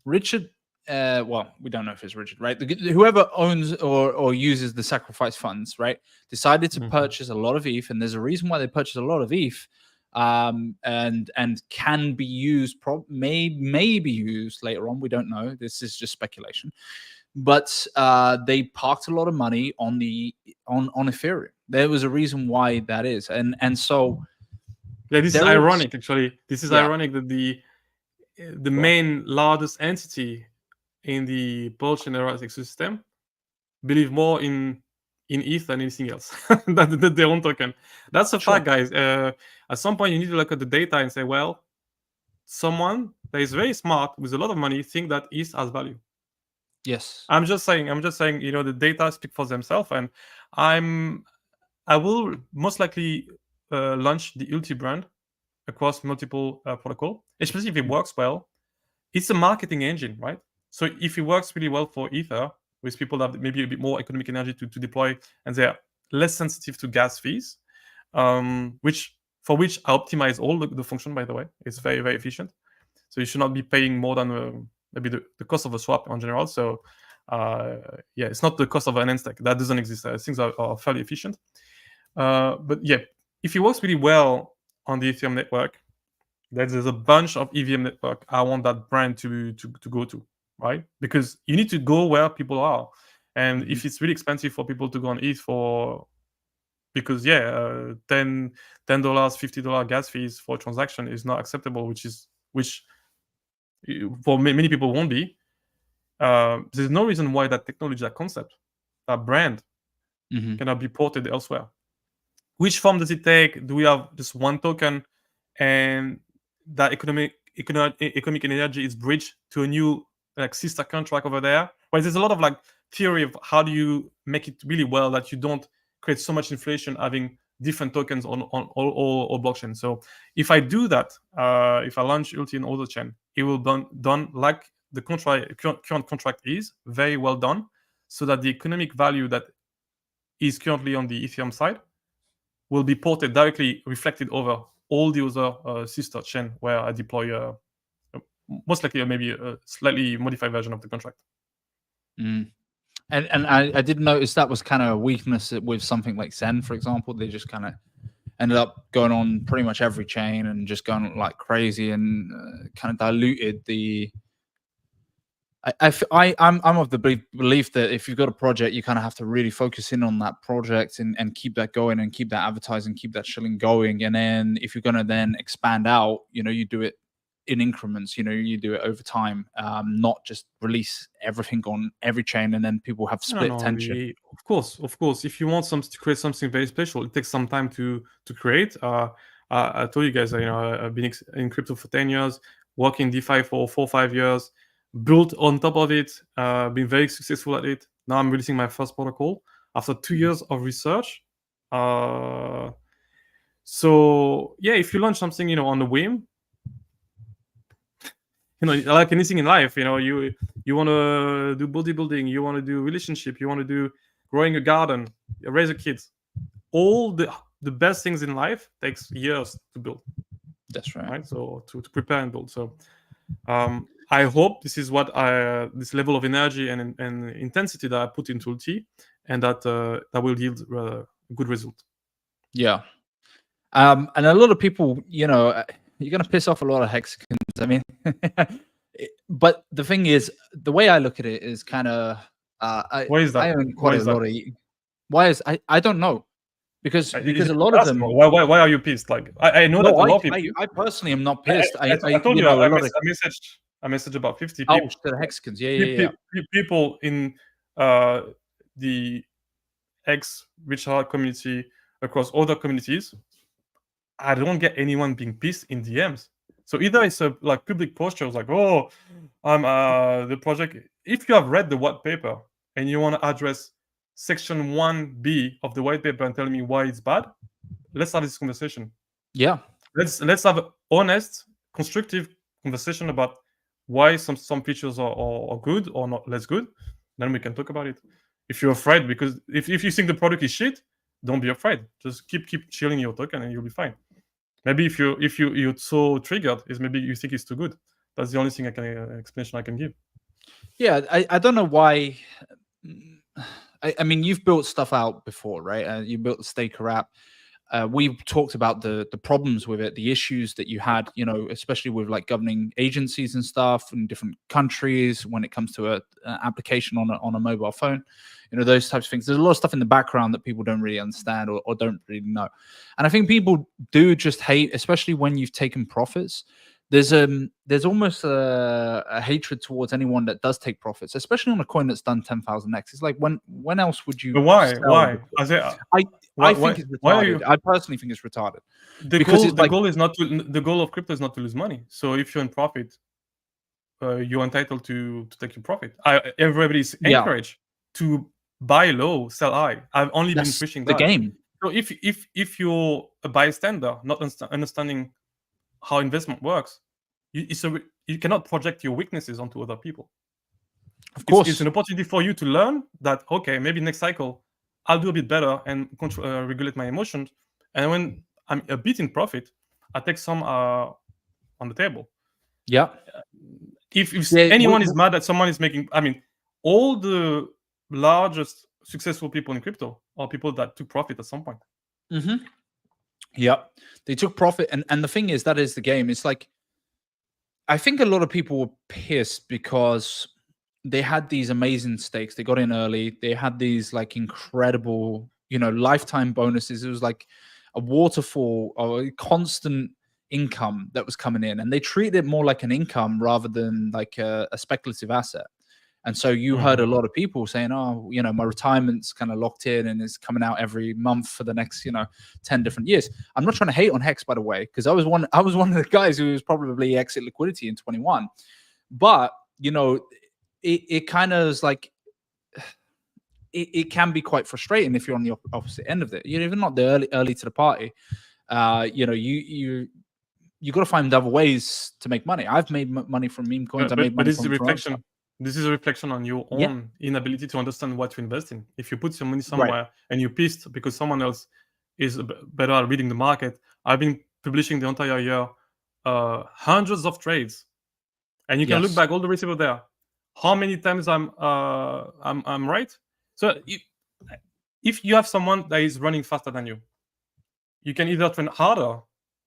Richard, well, we don't know if it's Richard, right? Whoever owns or uses the sacrifice funds, right, decided to purchase a lot of ETH, and there's a reason why they purchased a lot of ETH, and can be used, may be used later on. We don't know. This is just speculation. But they parked a lot of money on Ethereum. There was a reason why that is, and so. Yeah, this is ironic. Actually, this is ironic that the main largest entity in the Pulse Chain ecosystem believe more in ETH than anything else, than their own token. That's a fact, guys. At some point, you need to look at the data and say, well, someone that is very smart with a lot of money think that ETH has value. Yes. I'm just saying, the data speak for themselves, and I will most likely launch the ULTI brand across multiple protocol, especially if it works well. It's a marketing engine, right? So if it works really well for Ether, with people that have maybe a bit more economic energy to deploy, and they're less sensitive to gas fees, which I optimize all the function, by the way. It's very, very efficient. So you should not be paying more than maybe the cost of a swap in general. So Yeah, it's not the cost of an end stack. That doesn't exist. Things are fairly efficient. But yeah, if it works really well on the Ethereum network, there's a bunch of EVM network I want that brand to go to, right? Because you need to go where people are. And if it's really expensive for people to go on ETH because $10, $50 gas fees for a transaction is not acceptable, which for many people won't be. There's no reason why that technology, that concept, that brand cannot be ported elsewhere. Which form does it take? Do we have just one token, and that economic energy is bridged to a new sister contract over there? Well, there's a lot of theory of how do you make it really well that you don't create so much inflation having different tokens on all blockchain. So if I do that, if I launch ULTI in other chain, it will be done like the current contract is very well done, so that the economic value that is currently on the Ethereum side will be ported directly, reflected over all the other sister chain where I deploy most likely maybe a slightly modified version of the contract. And I did notice that was kind of a weakness with something like Zen, for example. They just kind of ended up going on pretty much every chain and just going like crazy and kind of diluted the. I'm of the belief that if you've got a project, you kind of have to really focus in on that project and keep that going and keep that advertising, keep that shilling going. And then if you're going to then expand out, you do it in increments, you do it over time, not just release everything on every chain and then people have split attention. Of course. If you want to create something very special, it takes some time to create. I told you guys, I've been in crypto for 10 years, working DeFi for 4 or 5 years, built on top of it, been very successful at it. Now I'm releasing my first protocol after 2 years of research. So yeah, if you launch something, on the whim, like anything in life, you want to do bodybuilding, you want to do relationship, you want to do growing a garden, raise a kid. All the best things in life takes years to build. That's right. So to prepare and build. So I hope this is what this level of energy and intensity that I put into ULTI, and that will yield a good result. Yeah. And a lot of people, you're going to piss off a lot of hexagons. I mean, but the thing is, the way I look at it is kind of, why is that? I own quite a lot of. Why is I don't know, because a lot of them. Why are you pissed? Like I know that a lot of people. I personally am not pissed. I told you, I messaged about 50 people. Oh, the hexagons, yeah. People in the Referral community, across other communities. I don't get anyone being pissed in DMs. So either it's a public postures like, oh, I'm the project. If you have read the white paper and you want to address section 1B of the white paper and tell me why it's bad, let's have this conversation. Yeah. Let's have an honest, constructive conversation about why some features are good or not less good. Then we can talk about it. If you're afraid, because if you think the product is shit, don't be afraid. Just keep chilling your token and you'll be fine. Maybe if you're so triggered, is maybe you think it's too good. That's the only thing explanation I can give. Yeah, I don't know why. I mean, you've built stuff out before, right? You built the Staker app. We talked about the problems with it, the issues that you had, especially with governing agencies and stuff in different countries when it comes to an application on a mobile phone, those types of things. There's a lot of stuff in the background that people don't really understand or don't really know. And I think people do just hate, especially when you've taken profits. There's almost a hatred towards anyone that does take profits, especially on a coin that's done 10,000x. It's like when else would you? But why? I think it's retarded. I personally think it's retarded. The goal of crypto is not to lose money. So if you're in profit, you're entitled to take your profit. Everybody's encouraged to buy low, sell high. I've only been pushing that. The game. So if you're a bystander, not understanding how investment works, you cannot project your weaknesses onto other people. Of course, it's an opportunity for you to learn that, okay, maybe next cycle I'll do a bit better and regulate my emotions, and when I'm a bit in profit, I take some on the table. Yeah. If anyone is mad that someone is making, all the largest successful people in crypto are people that took profit at some point. Mm-hmm. Yep, they took profit, and the thing is, that is the game. It's like, I think a lot of people were pissed because they had these amazing stakes. They got in early. They had these like incredible, lifetime bonuses. It was like a waterfall or a constant income that was coming in, and they treated it more like an income rather than like a speculative asset. And so you heard a lot of people saying, "Oh, my retirement's kind of locked in and it's coming out every month for the next, 10 different years." I'm not trying to hate on Hex, by the way, because I was one of the guys who was probably exit liquidity in 21. But it kind of is like, it can be quite frustrating if you're on the opposite end of it. You're even not the early to the party. You got to find other ways to make money. I've made money from meme coins. I made But money this is a from reflection. This is a reflection on your Yeah. own inability to understand what to invest in. If you put your money Right. somewhere and you're pissed because someone else is better at reading the market. I've been publishing the entire year hundreds of trades, and you can look Yes. back all the receivers there. How many times I'm right? So if you have someone that is running faster than you can either train harder.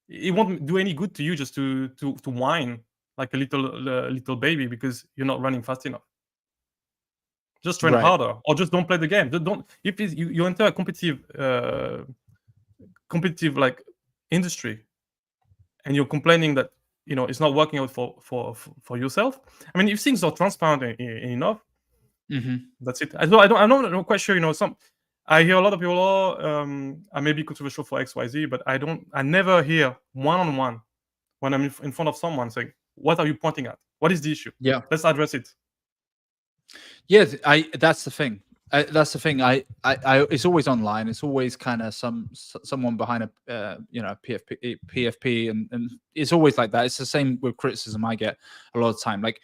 It won't do any good to you just to whine like a little baby because you're not running fast enough. Just train Right. harder, or just don't play the game. Just don't. If you enter a competitive like industry, and you're complaining that it's not working out for yourself. I mean, if things are transparent enough, Mm-hmm. that's it. I'm not quite sure. I hear a lot of people. Oh, I may be controversial for XYZ, but I never hear one-on-one when I'm in front of someone saying, "What are you pointing at? What is the issue? Yeah. Let's address it." Yeah. That's the thing. That's the thing. It's always online. It's always kind of someone behind a PFP, and it's always like that. It's the same with criticism I get a lot of time. Like,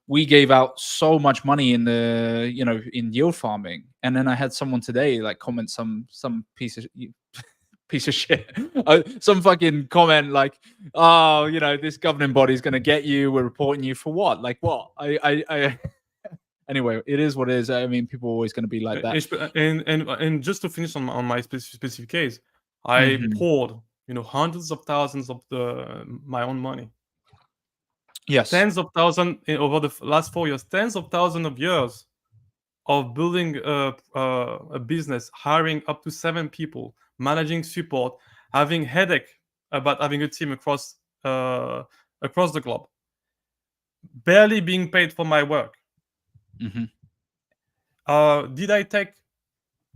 we gave out so much money in in yield farming, and then I had someone today like comment some piece of shit, some fucking comment like, "Oh, this governing body is going to get you. We're reporting you for what? Like what?" I Anyway, it is what it is. I mean, people are always going to be like that. And just to finish on my specific case, I Mhm. poured hundreds of thousands of my own money, Yes. tens of thousands over the last 4 years, tens of thousands of years of building a business, hiring up to 7 people, managing support, having headache about having a team across the globe, barely being paid for my work. Mhm. Did I take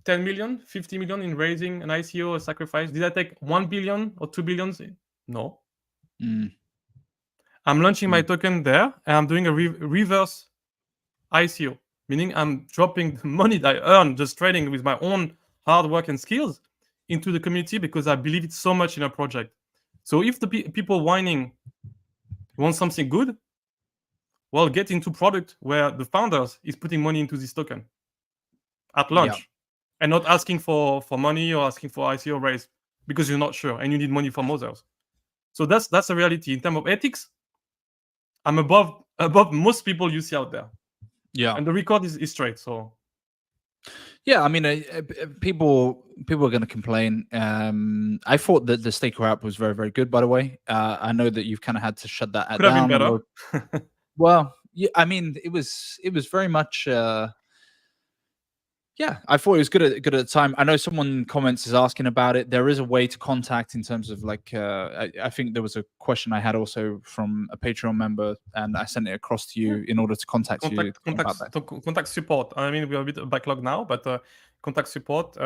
10 million, 50 million in raising an ICO, a sacrifice? Did I take 1 billion or 2 billions? No. Mm. I'm launching my Mm. token there, and I'm doing a reverse ICO, meaning I'm dropping the money that I earn just trading with my own hard work and skills into the community because I believe it so much in a project. So if the people whining want something good, well, get into product where the founders is putting money into this token at Yeah. launch, and not asking for money or asking for ICO raise because you're not sure and you need money from others. So that's a reality. In terms of ethics, I'm above most people you see out there, Yeah. and the record is straight. So Yeah. I mean, people are going to complain. I thought that the staker app was very, very good. By the way, I know that you've kind of had to shut that could have been down. better. Well, yeah. I mean, it was very much. Yeah, I thought it was good at the time. I know someone in comments is asking about it. There is a way to contact in terms of like, I think there was a question I had also from a Patreon member, and I sent it across to you in order to contact you about that. Contact support. I mean, we are a bit backlog now, but contact support.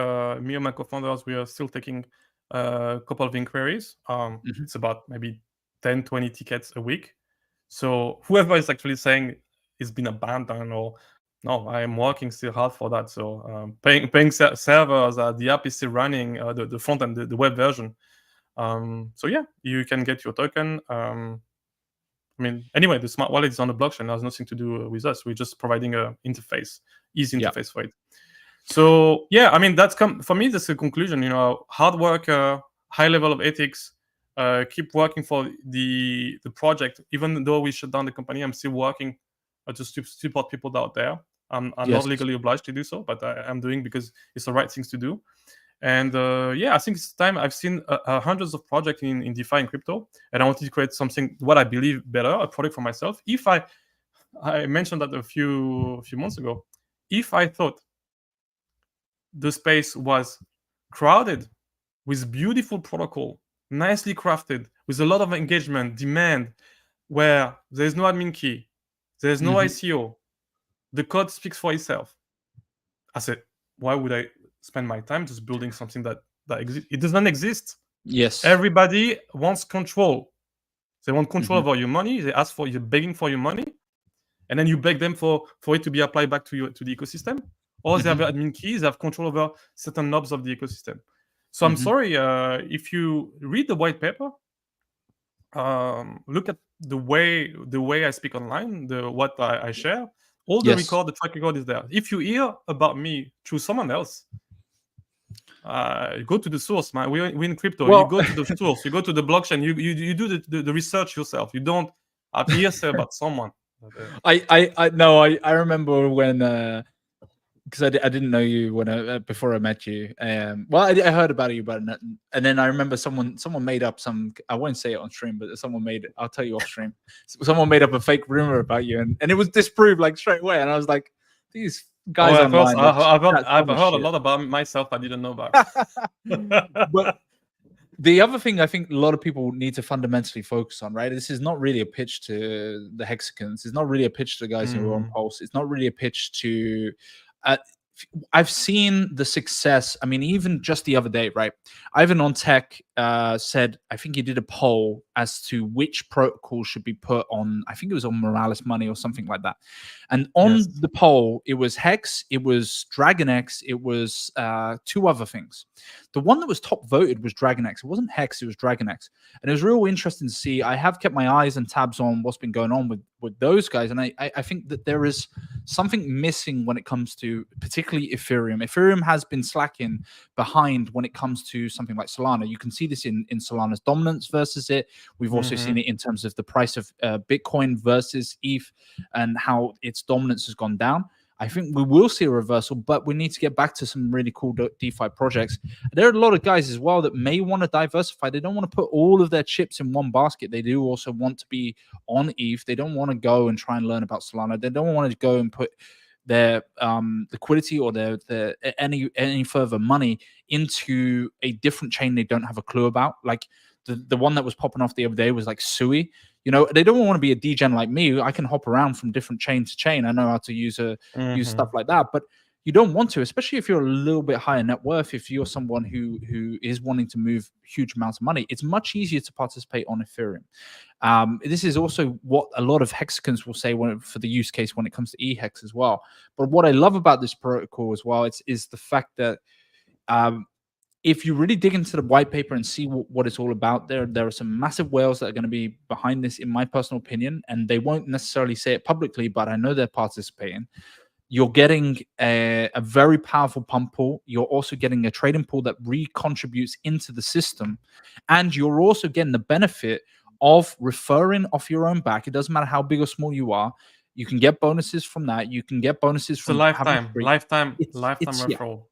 Me and my co-founders, we are still taking a couple of inquiries. Mhm. It's about maybe 10, 20 tickets a week. So whoever is actually saying it's been abandoned or no, I am working still hard for that. So paying servers, the app is still running, the front end, the web version. So yeah, you can get your token. I mean, anyway, the smart wallet is on the blockchain. It has nothing to do with us. We're just providing a interface, easy Yeah. interface for it. So yeah, I mean, for me, that's a conclusion. Hard work, high level of ethics. Keep working for the project. Even though we shut down the company, I'm still working to support people out there. I'm Yes. not legally obliged to do so, but I'm doing because it's the right things to do. And yeah, I think it's time. I've seen hundreds of projects in DeFi and crypto, and I wanted to create something what I believe better, a product for myself. If I mentioned that a few months ago, if I thought the space was crowded with beautiful protocol, nicely crafted, with a lot of engagement, demand, where there's no admin key, there's no Mhm. ICO, the code speaks for itself. I said, why would I spend my time just building something that exists? It does not exist. Yes. Everybody wants control. They want control Mhm. over your money. They ask for, you're begging for your money, and then you beg them for it to be applied back to the ecosystem. Or they have Mhm. admin keys. They have control over certain knobs of the ecosystem. So I'm Mhm. sorry, if you read the white paper, look at the way I speak online, the what I share, all the Yes. record, the track record is there. If you hear about me through someone else, you go to the source, man. We in crypto. You Well, go to the source. You go to the blockchain. You do the research yourself. You don't have hearsay about someone. I no, I remember when because I didn't know you when before I met you. Well, I heard about you, but and then I remember someone made up some. I won't say it on stream, but someone made it. I'll tell you off stream. Someone made up a fake rumor about you, and it was disproved like straight away. And I was like, these Oh, guys online, they just chat so I've much heard a shit. lot about myself I didn't know about. But the other thing I think a lot of people need to fundamentally focus on, right? This is not really a pitch to the hexagons. It's not really a pitch to the guys who are on Mm. Pulse. It's not really a pitch to. Uh, I've seen the success. I mean, even just the other day, right? Ivan on Tech said, I think he did a poll as to which protocol should be put on. I think it was on Morales Money or something like that. And on Yes. the poll, it was Hex, it was Dragon X, it was two other things. The one that was top voted was Dragon X. It wasn't Hex, it was Dragon X. And it was real interesting to see. I have kept my eyes and tabs on what's been going on with those guys. And I think that there is something missing when it comes to particularly Ethereum. Ethereum has been slacking behind when it comes to something like Solana. You can see this in Solana's dominance versus it. We've also seen it in terms of the price of Bitcoin versus ETH and how its dominance has gone down. I think we will see a reversal, but we need to get back to some really cool DeFi projects. There are a lot of guys as well that may want to diversify. They don't want to put all of their chips in one basket. They do also want to be on ETH. They don't want to go and try and learn about Solana. They don't want to go and put their liquidity or their any further money into a different chain they don't have a clue about. Like the one that was popping off the other day was like Sui. You know, they don't want to be a degen like me. I can hop around from different chain to chain. I know how to use stuff like that, but you don't want to, especially if you're a little bit higher net worth. If you're someone who is wanting to move huge amounts of money, it's much easier to participate on Ethereum. This is also what a lot of hexagons will say for the use case when it comes to eHex as well. But what I love about this protocol as well is the fact that if you really dig into the white paper and see what it's all about, there are some massive whales that are going to be behind this, in my personal opinion, and they won't necessarily say it publicly, but I know they're participating. You're getting a very powerful pump pool. You're also getting a trading pool that recontributes into the system, and you're also getting the benefit of referring off your own back. It doesn't matter how big or small you are. You can get bonuses from that. You can get bonuses It's a from having lifetime, free. lifetime It's yeah, referral.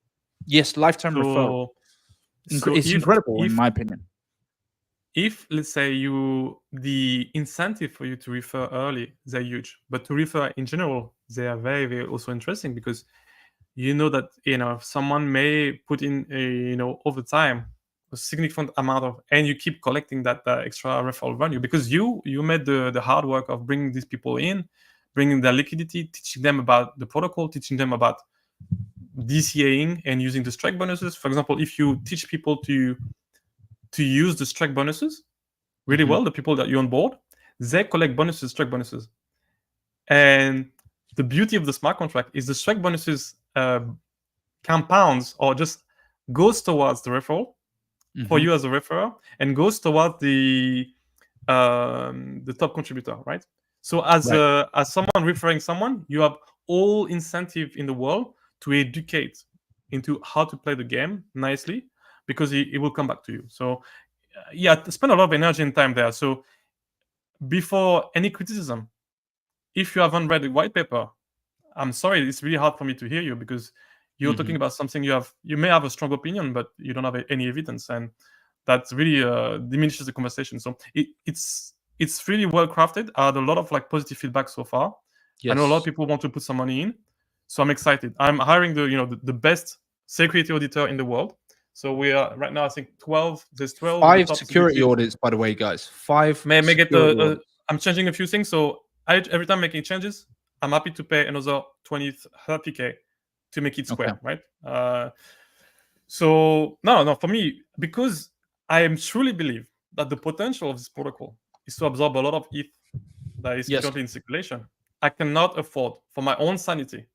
yes, lifetime referral. So, so It's if incredible in if my opinion. if let's say the incentive for you to refer early, they're huge, but to refer in general, they are very, very also interesting, because you know that if someone may put in over time a significant amount of, and you keep collecting that extra referral value, because you made the hard work of bringing these people in, bringing their liquidity, teaching them about the protocol, teaching them about DCAing and using the strike bonuses. For example, if you teach people to use the strike bonuses really Mhm. well, the people that you onboard, they collect bonuses, strike bonuses. And the beauty of the smart contract is the strike bonuses compounds or just goes towards the referral for Mhm. you as a referrer, and goes towards the top contributor, right? So Right. as someone referring someone, you have all incentive in the world to educate into how to play the game nicely, because it will come back to you. So yeah, spend a lot of energy and time there. So before any criticism, if you haven't read the white paper, I'm sorry, it's really hard for me to hear you because you're talking Hmm. about something you may have a strong opinion, but you don't have any evidence, and that really diminishes the conversation. So it's really well crafted. I had a lot of like positive feedback so far. I know a lot of Yes. people want to put some money in, so I'm excited. I'm hiring the best security auditor in the world. So we are right now, I think 12. There's 12 of the 5 top security security. audits, by the way, guys. 5 May get security audits. I'm changing a few things. So every time making changes, I'm happy to pay another 20, 30K to make it Okay. square, right? So no, for me, because I am truly believe that the potential of this protocol is to absorb a lot of ETH that is Yes. currently in circulation. I cannot afford, for my own sanity,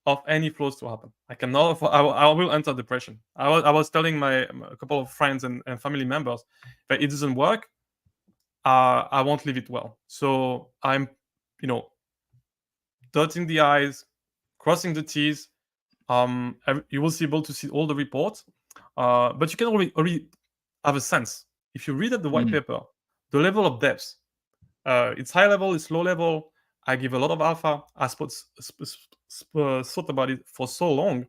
of any flows to happen. I cannot afford. I will enter depression. I was telling a couple of friends and family members that it doesn't work. I won't leave it well. So I'm, you know, dotting the I's, crossing the T's. You will be able to see all the reports, but you can already have a sense. If you read at the white Mm. paper, the level of depth, it's high level, it's low level. I give a lot of alpha. I thought about it for so long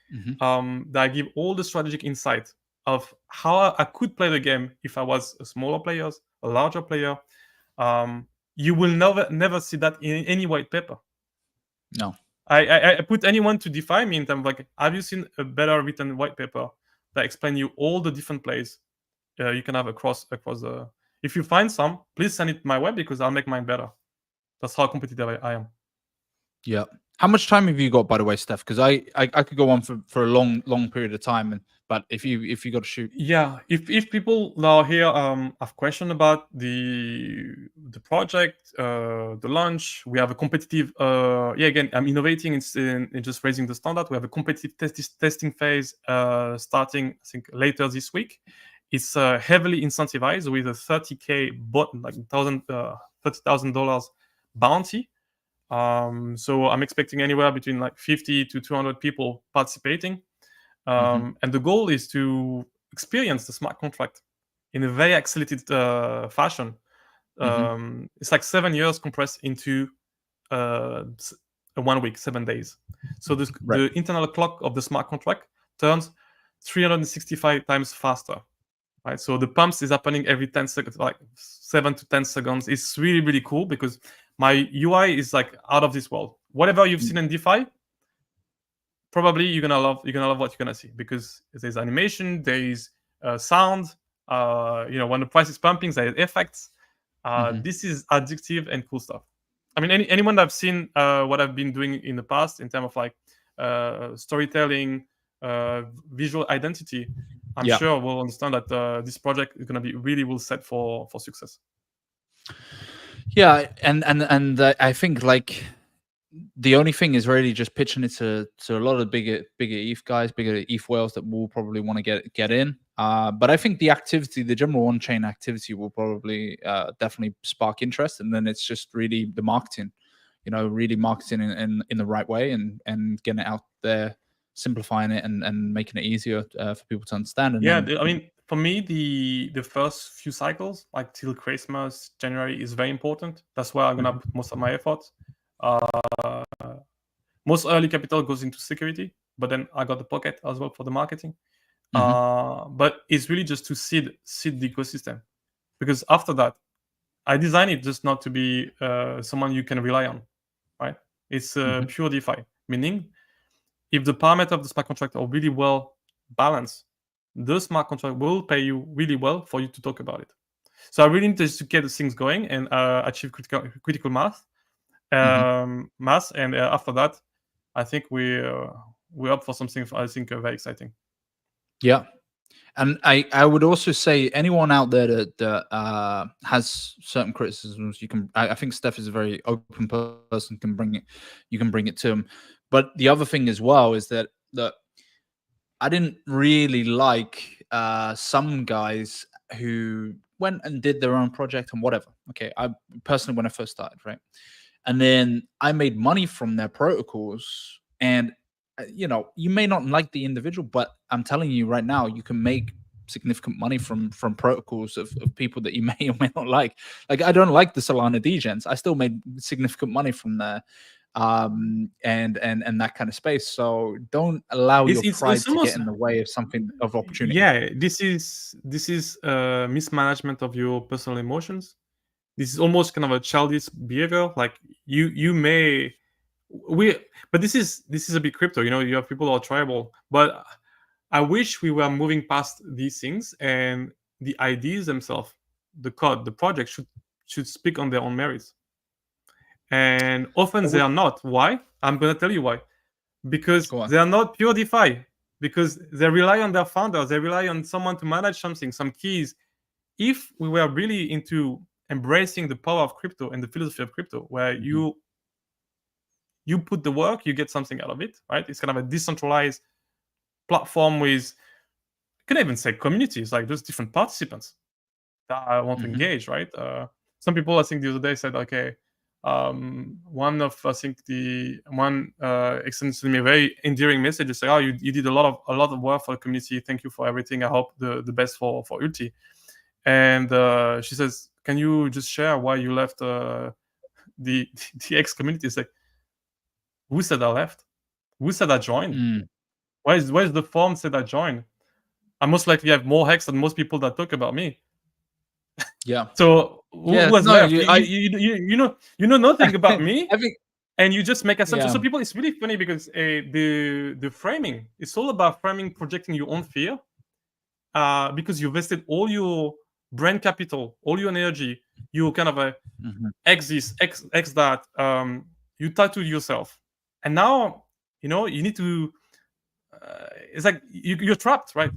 Hmm. that I give all the strategic insight of how I could play the game if I was a smaller player, a larger player. You will never see that in any white paper. No. I put anyone to defy me in terms of like, have you seen a better written white paper that explain you all the different plays you can have across the. If you find some, please send it my way because I'll make mine better. That's how competitive I am. Yeah. How much time have you got, by the way, Steph? Because I could go on for a long period of time, but if you got to shoot. Yeah, if people now here have question about the project, the launch, we have a competitive. Yeah, again, I'm innovating in just raising the standard. We have a competitive testing phase starting, I think, later this week. It's heavily incentivized with a 30K like $30,000 bounty. So I'm expecting anywhere between like 50 to 200 people participating. Hmm. And the goal is to experience the smart contract in a very accelerated fashion. Hmm. It's like 7 years compressed into 1 week, 7 days. So Right. the internal clock of the smart contract turns 365 times faster. Right, so the pumps is happening every 10 seconds, like 7 to 10 seconds. It's really cool because my UI is like out of this world. Whatever you've seen in DeFi, probably you're gonna love what you're gonna see because there's animation, there's sound. When the price is pumping, there's effects. Hmm. This is addictive and cool stuff. I mean, anyone that's seen what I've been doing in the past in terms of like storytelling, visual identity, I'm Yeah. sure will understand that this project is gonna be really well set for success. Yeah, and I think like the only thing is really just pitching it to a lot of bigger ETH guys, bigger ETH whales that will probably want to get in. But I think the activity, the general on chain activity, will probably definitely spark interest, and then it's just really the marketing, really marketing in the right way and getting it out there, simplifying it and making it easier for people to understand, and Yeah, then. I mean, for me, the first few cycles, like till Christmas, January, is very important. That's where I'm gonna Mhm. put most of my effort. Uh, Most early capital goes into security, but then I got the pocket as well for the marketing. Mhm. But it's really just to seed the ecosystem, because after that, I design it just not to be someone you can rely on, right? It's Mhm. pure DeFi, meaning if the parameters of the smart contract are really well balanced, the smart contract will pay you really well for you to talk about it. So I really need to get the things going and achieve critical Mhm. mass, and after that, I think we're up for something. I think very exciting. Yeah. And I would also say anyone out there that has certain criticisms, you can. I think Steph is a very open person. Can bring it, you can bring it to him. But the other thing as well is that I didn't really like some guys who went and did their own project and whatever. Okay, I personally when I first started, right, and then I made money from their protocols, and you may not like the individual, but I'm telling you right now, you can make significant money from protocols of people that you may or may not like. Like I don't like the Solana degens. I still made significant money from there. and that kind of space. So don't allow your pride it's to get almost, in the way of something of opportunity. yeah, this is mismanagement of your personal emotions. This is almost kind of a childish behavior. Like you may we but this is a bit crypto, you have people who are tribal, but I wish we were moving past these things, and the ideas themselves, the code, the project should speak on their own merits. And often I they would are not. Why? I'm gonna tell you why. Because go on. they are not pure DeFi. Because they rely on their founders, they rely on someone to manage something, some keys. If we were really into embracing the power of crypto and the philosophy of crypto, where Mhm. you put the work, you get something out of it, right? It's kind of a decentralized platform with, you can even say communities, like just different participants that want to Mhm. engage, right? Some people, I think the other day said, okay, one of, I think the one extended to me a very endearing message. Say, oh, you did a lot of work for the community. Thank you for everything. I hope the best for ULTI. And she says, can you just share why you left the the X community? It's like, who said I left? Who said I joined? Mm. Where's the form said I joined? I most likely have more hacks than most people that talk about me. Yeah. So Yeah. who has No, left? you I You know nothing about me, I think and you just make assumptions. yeah. So people, it's really funny because the framing, it's all about framing, projecting your own fear, because you vested all your brain capital, all your energy. You kind of Mhm. X this, X that. You tattoo yourself, and now you need to. It's like you're trapped, right?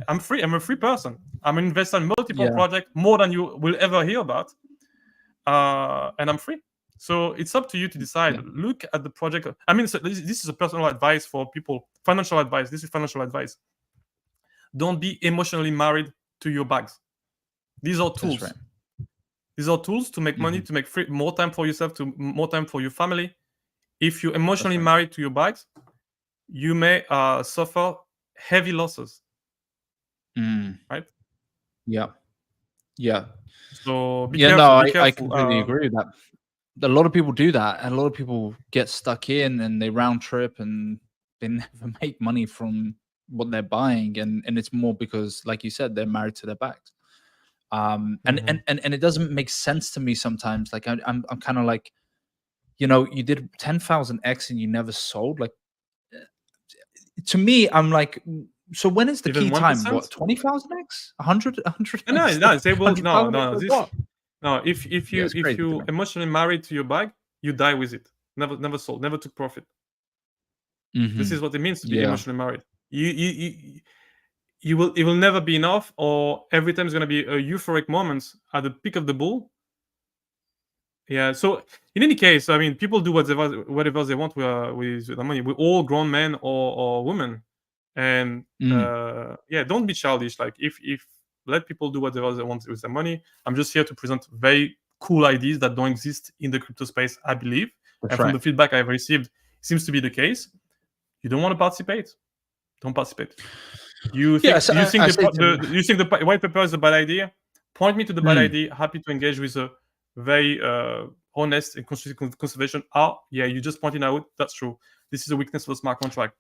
I'm free. I'm a free person. I'm invested in multiple Yeah. projects, more than you will ever hear about, and I'm free. So it's up to you to decide. Yeah. Look at the project. I mean, so this is a personal advice for people. Financial advice. This is financial advice. Don't be emotionally married to your bags. These are That's right. tools. These are tools to make money, Mhm. to make free, more time for yourself, to more time for your family. If you're That's emotionally right. married to your bags, you may suffer heavy losses, Mm. right? Yeah. Yeah. So be Yeah, careful. no, Be I careful. completely agree with that. A lot of people do that, and a lot of people get stuck in and they round trip and they never make money from what they're buying, and it's more because, like you said, they're married to their bags. Mhm. And it doesn't make sense to me sometimes. Like I'm kind of like, you did 10,000 X and you never sold. Like to me, I'm like, so when is the Even key time? 1%. What, 20,000 X, 100 No, X, no, they will. No, 100,000 X? no, no. Like what? No. Yeah, it's If crazy to you me. emotionally married to your bag, you die with it. Never sold. Never took profit. This Hmm. is what it means to be Yeah, emotionally married. You will, it will never be enough, or every time it's going to be a euphoric moment at the peak of the bull. Yeah. So in any case, I mean, people do whatever they want with the money. We're all grown men or women, and mm, yeah, don't be childish. Like if let people do whatever they want with their money. I'm just here to present very cool ideas that don't exist in the crypto space, I believe, that's and from right. the feedback I've received, it seems to be the case. You don't want to participate? Don't participate. You Yeah, think so I say to you think the white paper is a bad idea? Point me to the bad mm, idea. Happy to engage with a very honest and constructive conservation. Oh, yeah, you just pointed out that's true. This is a weakness of the smart contract.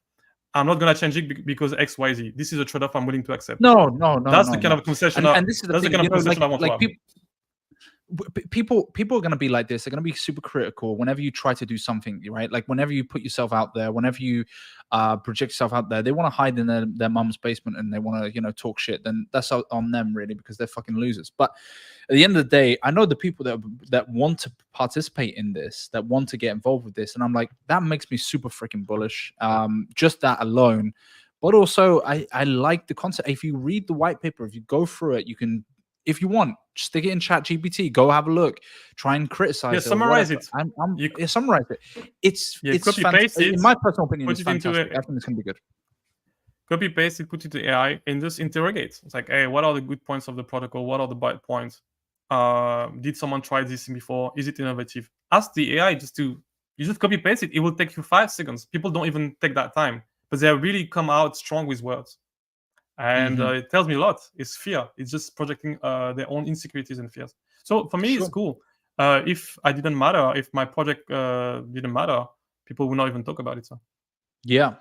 I'm not gonna change it because X, Y, Z. This is a trade-off I'm willing to accept. no, no, no, That's the no, kind no. of conversation. And this is the That's the thing, kind of conversation I want to like have. people are going to be like this. They're going to be super critical whenever you try to do something, right? Like whenever you put yourself out there, whenever you project yourself out there, they want to hide in their mom's basement and they want to talk shit. Then that's on them, really, because they're fucking losers. But at the end of the day, I know the people that want to participate in this, that want to get involved with this, and I'm like, that makes me super freaking bullish. Just that alone. But also, I like the concept. If you read the white paper, if you go through it, you can, if you want, stick it in Chat GPT, go have a look, try and Yeah, criticize it or summarize whatever. it. I'm You yeah, summarize it. yeah, It's copy paste fantastic. it, In my personal opinion, put it's it into fantastic. a I think it's gonna be good. copy paste it, put it to AI, and just interrogate. It's like, hey, what are the good points of the protocol? What are the bad points? Did someone try this before? Is it innovative? Ask the AI just to you just copy paste it. It will take you 5 seconds. People don't even take that time, but they really come out strong with words, and Hmm. it tells me a lot. It's fear. It's just projecting their own insecurities and fears. So for me, it's Sure. cool. if I didn't matter, if my project didn't matter, people would not even talk about it. So Yeah,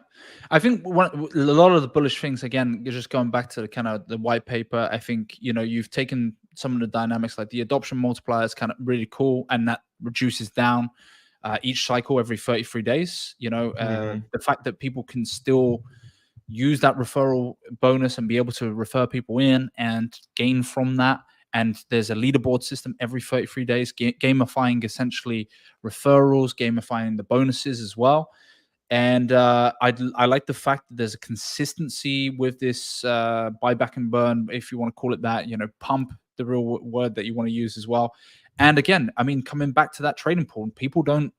I think a lot of the bullish things, again, you're just going back to the kind of the white paper. I think, you know, you've taken some of the dynamics, like the adoption multiplier is kind of really cool, and that reduces down each cycle every 33 days. You know, the fact that people can still use that referral bonus and be able to refer people in and gain from that. And there's a leaderboard system every 33 days, gamifying essentially referrals, gamifying the bonuses as well. And I like the fact that there's a consistency with this buyback and burn, if you want to call it that, you know, pump, the real word that you want to use as well. And again, I mean, coming back to that trading pool, people don't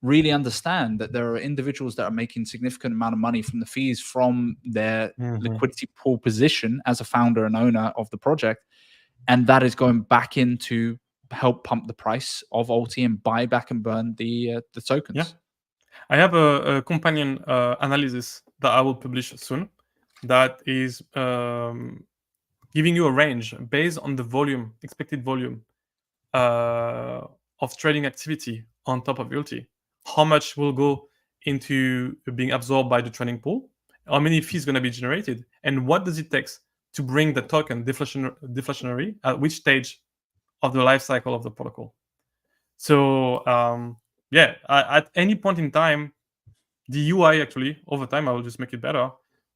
really understand that there are individuals that are making significant amount of money from the fees from their liquidity pool position as a founder and owner of the project. And that is going back into help pump the price of ULTI and buy back and burn the tokens. yeah, I have a companion analysis that I will publish soon that is giving you a range based on the volume, expected volume of trading activity on top of ULTI. How much will go into being absorbed by the trading pool? How many fees going to be generated? And what does it take to bring the token deflationary at which stage of the life cycle of the protocol? So yeah, at any point in time, the UI actually over time, I will just make it better,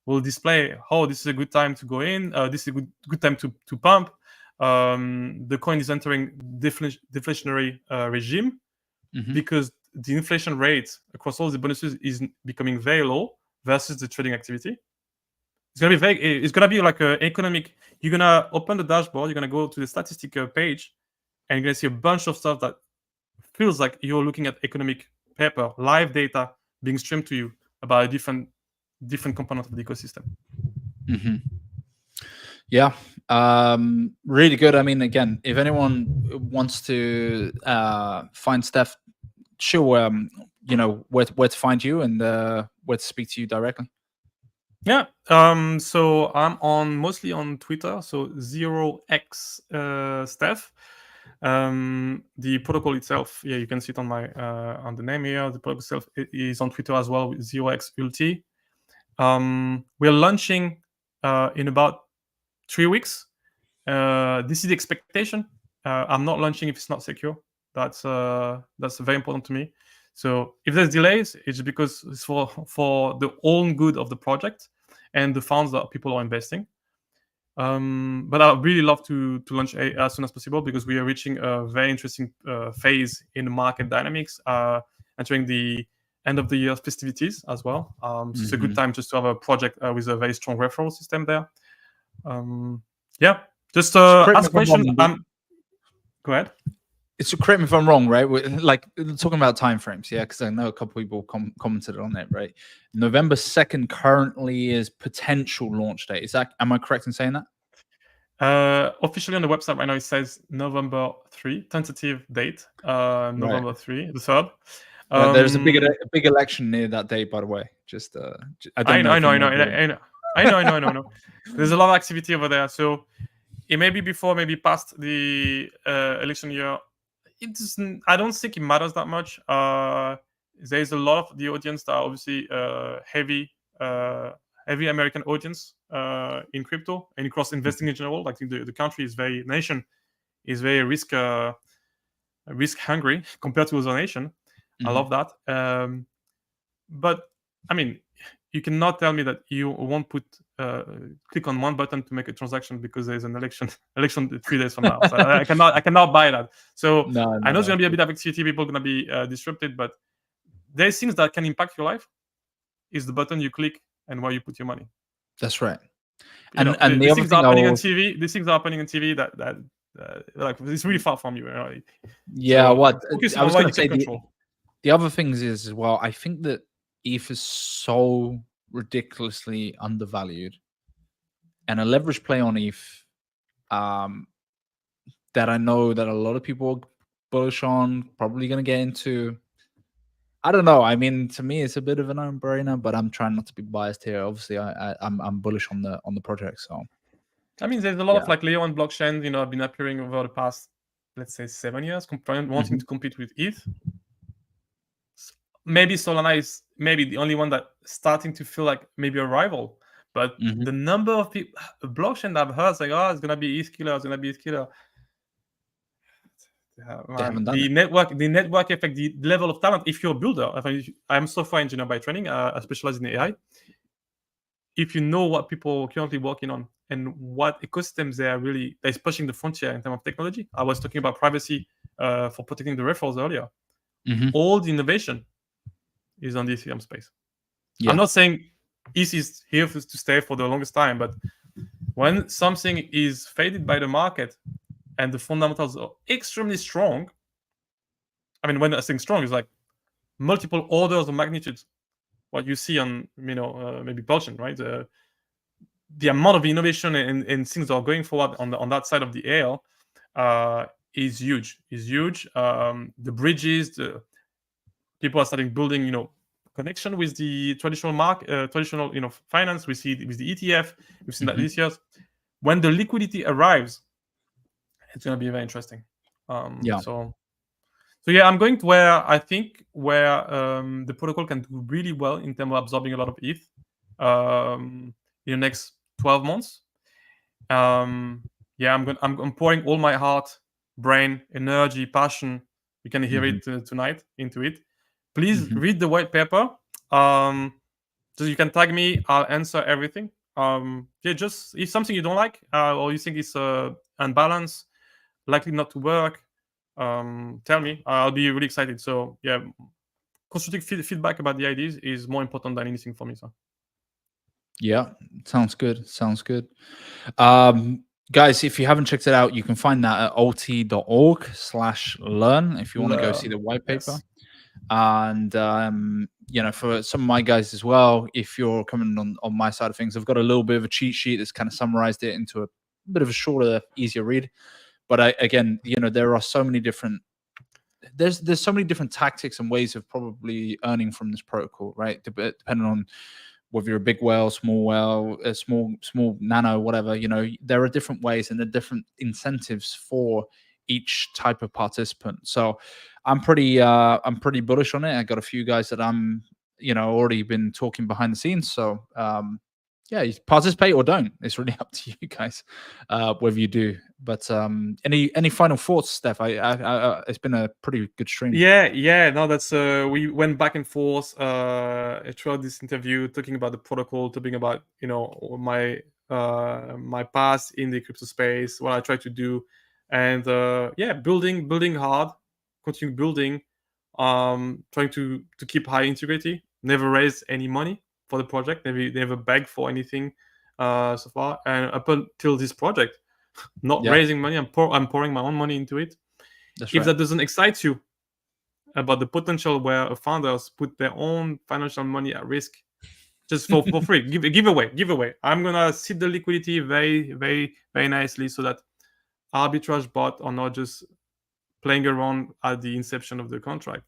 will display, oh, this is a good time to go in, this is a good time to pump. The coin is entering deflationary regime because the inflation rate across all the bonuses is becoming very low versus the trading activity. It's gonna be very. It's gonna be like an economic. You're gonna open the dashboard. You're gonna go to the statistical page, and you're gonna see a bunch of stuff that feels like you're looking at economic paper, live data being streamed to you about a different component of the ecosystem. Yeah, really good. I mean, again, if anyone wants to find Steph, sure, you know where to find you and where to speak to you directly. Yeah. So I'm mostly on Twitter. So 0x Steph. The protocol itself, yeah, you can see it on my on the name here. The protocol itself is on Twitter as well with 0x ULTI. We're launching in about 3 weeks. This is the expectation. I'm not launching if it's not secure. That's very important to me. So if there's delays, it's because it's for the own good of the project and the funds that people are investing. But I really love to launch as soon as possible because we are reaching a very interesting phase in the market dynamics, entering the end of the year festivities as well. So it's a good time just to have a project with a very strong referral system there. Yeah, just ask a question. Go ahead. It's, correct me if I'm wrong, right? We're, like, talking about timeframes, yeah, because I know a couple people commented on it, right? November 2nd currently is potential launch date. Is that, am I correct in saying that? Officially on the website right now it says November 3, tentative date. November 3, the 3rd. There's a big election near that day, by the way. Just I know. There's a lot of activity over there, so it may be before, maybe past the election year. I don't think it matters that much. There's a lot of the audience that are obviously heavy American audience in crypto and across investing in general. Like the country is nation is very risk hungry compared to other nation. I love that. But I mean, you cannot tell me that you won't click on one button to make a transaction because there's an election 3 days from now. So I cannot buy that. So I know there's gonna be a bit of activity, people are gonna be disrupted, but there's things that can impact your life. Is the button you click and where you put your money. That's right. And these things are happening on TV. These things are happening on TV that like it's really far from you. Right? Yeah, so what I was going to say. The other things is as well. I think that ETH is so ridiculously undervalued, and a leverage play on ETH that I know that a lot of people are bullish on, probably going to get into. I don't know. I mean, to me, it's a bit of an no-brainer, but I'm trying not to be biased here. Obviously, I'm bullish on the project. So, I mean, there's a lot of like layer one blockchain, have been appearing over the past let's say 7 years, wanting to compete with ETH. Maybe Solana is maybe the only one that starting to feel like maybe a rival. But the number of people, blockchain that I've heard saying, "Oh, it's gonna be ETH killer, it's gonna be ETH killer." They haven't done The it. network effect, the level of talent. If you're a builder, I'm a software engineer by training. I specialize in AI. If you know what people are currently working on and what ecosystems they're pushing the frontier in terms of technology. I was talking about privacy for protecting the referrals earlier. All the innovation is on the Ethereum space. Yeah. I'm not saying ETH is here to stay for the longest time, but when something is faded by the market and the fundamentals are extremely strong, I mean, when I think strong is like multiple orders of magnitude, what you see on, maybe blockchain, right? The amount of innovation and things that are going forward on that side of the aisle is huge. The bridges, the people are starting building, connection with the traditional traditional finance. We see with the ETF. We've seen that this year. When the liquidity arrives, it's going to be very interesting. So yeah, I'm going to where I think the protocol can do really well in terms of absorbing a lot of ETH in the next 12 months. Yeah, I'm pouring all my heart, brain, energy, passion. You can hear it tonight into it. Please read the white paper. So you can tag me. I'll answer everything. Yeah, just if something you don't like or you think it's unbalanced, likely not to work, tell me. I'll be really excited. So yeah, constructive feedback about the ideas is more important than anything for me. So yeah, sounds good. Guys, if you haven't checked it out, you can find that at ulti.org/learn if you want to go see the white paper. Yes. And for some of my guys as well, if you're coming on my side of things, I've got a little bit of a cheat sheet that's kind of summarized it into a bit of a shorter, easier read. But again, there are so many different there's so many different tactics and ways of probably earning from this protocol, right? Depending on whether you're a big whale, small whale, a small nano, whatever, there are different ways and there are different incentives for each type of participant. So I'm pretty bullish on it. I got a few guys that I'm already been talking behind the scenes. So yeah, you participate or don't. It's really up to you guys whether you do. But any final thoughts, Steph? It's been a pretty good stream. Yeah. No, that's we went back and forth throughout this interview, talking about the protocol, talking about my past in the crypto space, what I try to do, and yeah, building hard, continue building, trying to keep high integrity, never raise any money for the project, never beg for anything so far, and up until this project, not raising money, I'm pouring my own money into it. That's if right. that doesn't excite you about the potential where founders put their own financial money at risk just for free, giveaway. I'm gonna seed the liquidity very, very, very nicely so that arbitrage bot are not just playing around at the inception of the contract.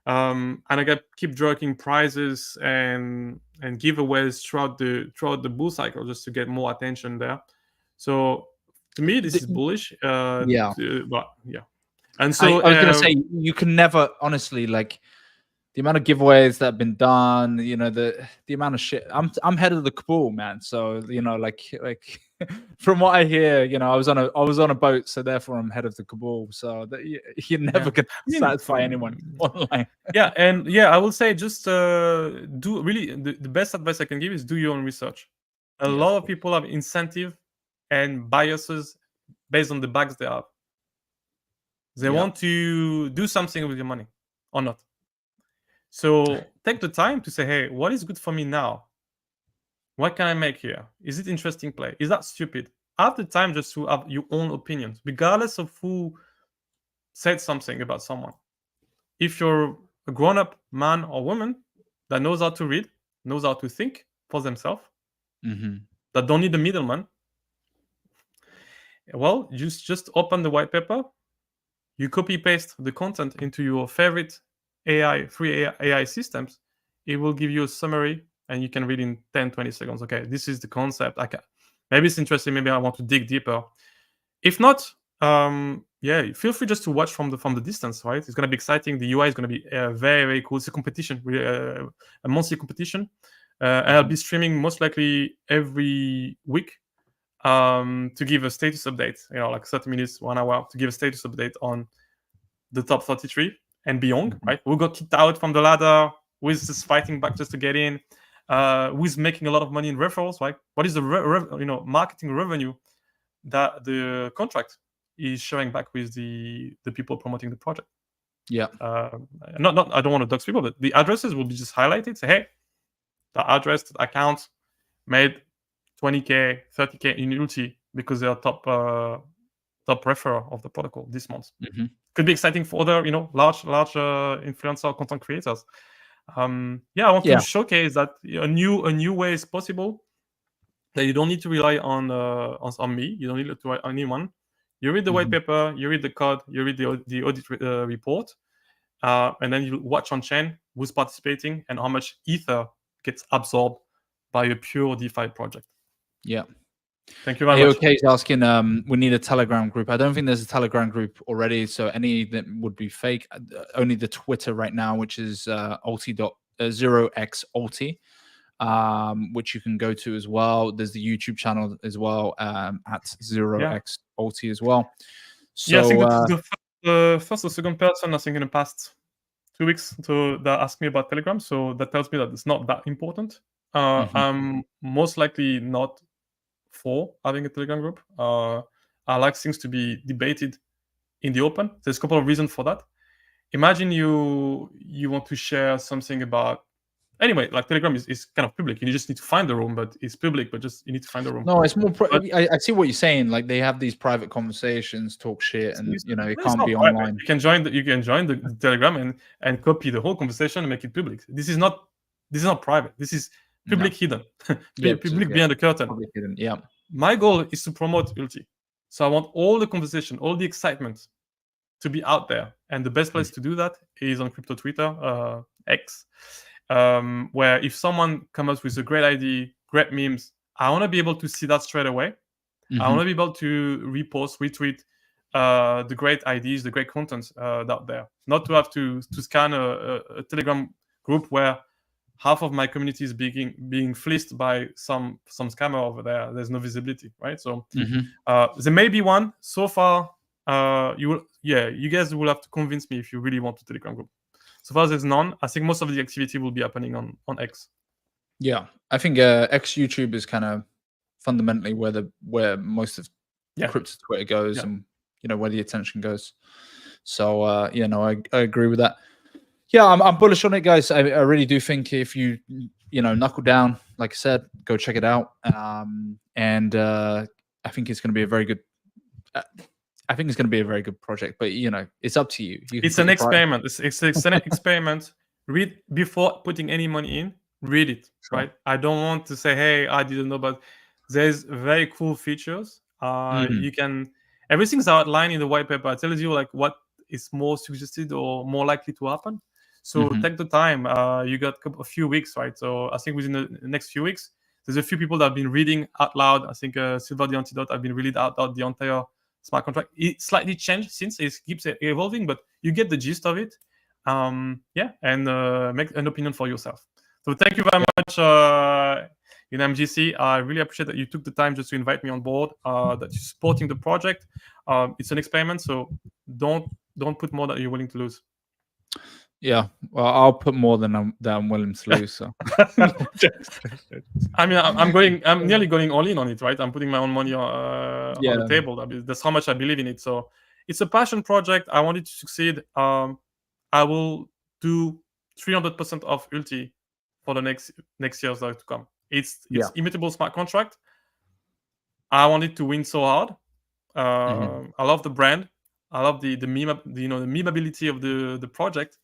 And I keep jerking prizes and giveaways throughout the bull cycle just to get more attention there. So to me, this is bullish. Yeah. But yeah. And so I was gonna say, you can never, honestly, like the amount of giveaways that have been done, the amount of shit. I'm head of the cabal, man. So like from what I hear, I was on a boat, so therefore I'm head of the cabal. So that you're never gonna satisfy anyone online. Yeah, and yeah, I will say just do really the best advice I can give is do your own research. A lot of people have incentive and biases based on the bags they have. They want to do something with your money or not. So take the time to say, hey, what is good for me now? What can I make here? Is it interesting play? Is that stupid? Have the time just to have your own opinions, regardless of who said something about someone. If you're a grown-up man or woman that knows how to read, knows how to think for themselves, that don't need a middleman, well, just open the white paper, you copy paste the content into your favorite free AI systems, it will give you a summary and you can read in 10-20 seconds. Okay, this is the concept. Maybe it's interesting, maybe I want to dig deeper. If not, yeah, feel free just to watch from the distance, right? It's gonna be exciting. The UI is gonna be very, very cool. It's a competition, a monthly competition, and I'll be streaming most likely every week to give a status update. Like 30 minutes, 1 hour, to give a status update on the top 33 and beyond. Right? Who got kicked out from the ladder? Who is just fighting back just to get in? Who is making a lot of money in referrals? Right? What is the marketing revenue that the contract is showing back with the people promoting the project? Yeah. Not I don't want to dox people, but the addresses will be just highlighted. Say, hey, the address, the account made 20K, 30K in ULTI because they are top referrer of the protocol this month. Could be exciting for other, large influencer content creators. I want to showcase that a new way is possible. That you don't need to rely on me. You don't need to rely on anyone. You read the white paper, you read the code, you read the audit report, and then you watch on chain who's participating and how much ether gets absorbed by a pure DeFi project. Yeah. Thank you very much. Okay, he's asking, we need a Telegram group. I don't think there's a Telegram group already, so any that would be fake. Only the Twitter right now, which is ulti.0x-ulti, which you can go to as well. There's the YouTube channel as well, at 0x-ulti as well. So, I think the first or second person, I think, in the past 2 weeks that asked me about Telegram, so that tells me that it's not that important. I'm most likely not for having a Telegram group. I like things to be debated in the open. There's a couple of reasons for that. Imagine you want to share something about... Anyway, like Telegram is kind of public. You just need to find the room, but it's public, but just you need to find the room. No, it's more... I see what you're saying. Like, they have these private conversations, talk shit, and, it can't be online. You can join the Telegram and copy the whole conversation and make it public. This is not private. This is public hidden. Public behind the curtain. Public hidden, yeah. My goal is to promote ULTI. So I want all the conversation, all the excitement to be out there. And the best place to do that is on crypto Twitter, X, where if someone comes up with a great idea, great memes, I want to be able to see that straight away. I want to be able to repost, retweet the great ideas, the great content out there. Not to have to scan a Telegram group where half of my community is being fleeced by some scammer over there. There's no visibility, right? So there may be one. So far, you guys will have to convince me if you really want a Telegram group. So far, there's none. I think most of the activity will be happening on X. Yeah, I think X YouTube is kind of fundamentally where most of crypto Twitter goes, and where the attention goes. So I agree with that. Yeah, I'm bullish on it, guys. I really do think if you knuckle down, like I said, go check it out. And I think it's going to be a very good. I think it's going to be a very good project, but it's up to you. It's an experiment. It's an experiment. Read before putting any money in. Read it, right? I don't want to say, hey, I didn't know, but there's very cool features. You can... Everything's outlined in the white paper. It tells you like what is more suggested or more likely to happen. So take the time. You got a few weeks, right? So I think within the next few weeks, there's a few people that have been reading out loud. I think Silver the Antidote have been reading out loud the entire smart contract. It slightly changed since it keeps evolving, but you get the gist of it. And make an opinion for yourself. So thank you very much, in MGC. I really appreciate that you took the time just to invite me on board, that you're supporting the project. It's an experiment, so don't put more than you're willing to lose. Yeah, well, I'll put more than I'm willing to lose. So, I mean, I'm nearly going all in on it, right? I'm putting my own money on the table. That's how much I believe in it. So it's a passion project. I want it to succeed. I will do 300% of ULTI for the next years that to come. It's immutable smart contract. I want it to win so hard. I love the brand. I love the meme, the memeability of the project.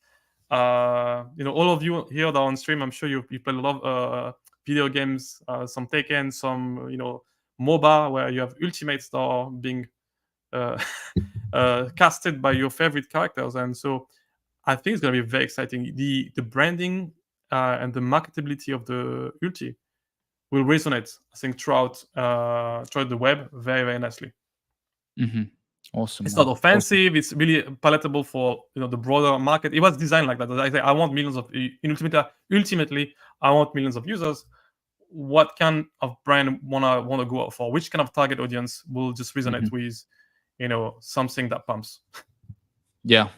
All of you here that are on stream, I'm sure you play a lot of video games, some Tekken, some MOBA, where you have ultimates that are being casted by your favorite characters, and so I think it's going to be very exciting. The branding and the marketability of the ULTI will resonate, I think, throughout the web very, very nicely. Awesome. It's man. not offensive. It's really palatable for the broader market. It was designed like that. I say I want millions of ultimately I want millions of users. What kind of brand wanna go out for? Which kind of target audience will just resonate with something that pumps? Yeah.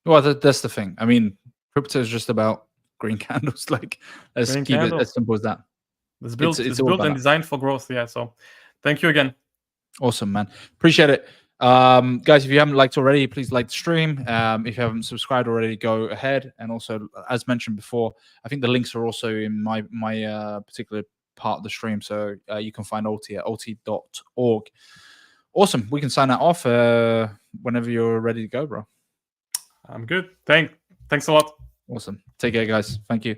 Well, that's the thing. I mean, crypto is just about green candles. Like, let's Green keep it candles. as simple as that. It's built. It's It's all built about and that. designed for growth. Yeah. So, thank you again. Awesome, man. Appreciate it. Guys, if you haven't liked already, please like the stream. If you haven't subscribed already, go ahead. And also, as mentioned before, I think the links are also in my particular part of the stream. So you can find ULTI at ulti.org. Awesome. We can sign that off whenever you're ready to go, bro. I'm good. Thanks a lot. Awesome. Take care, guys. Thank you.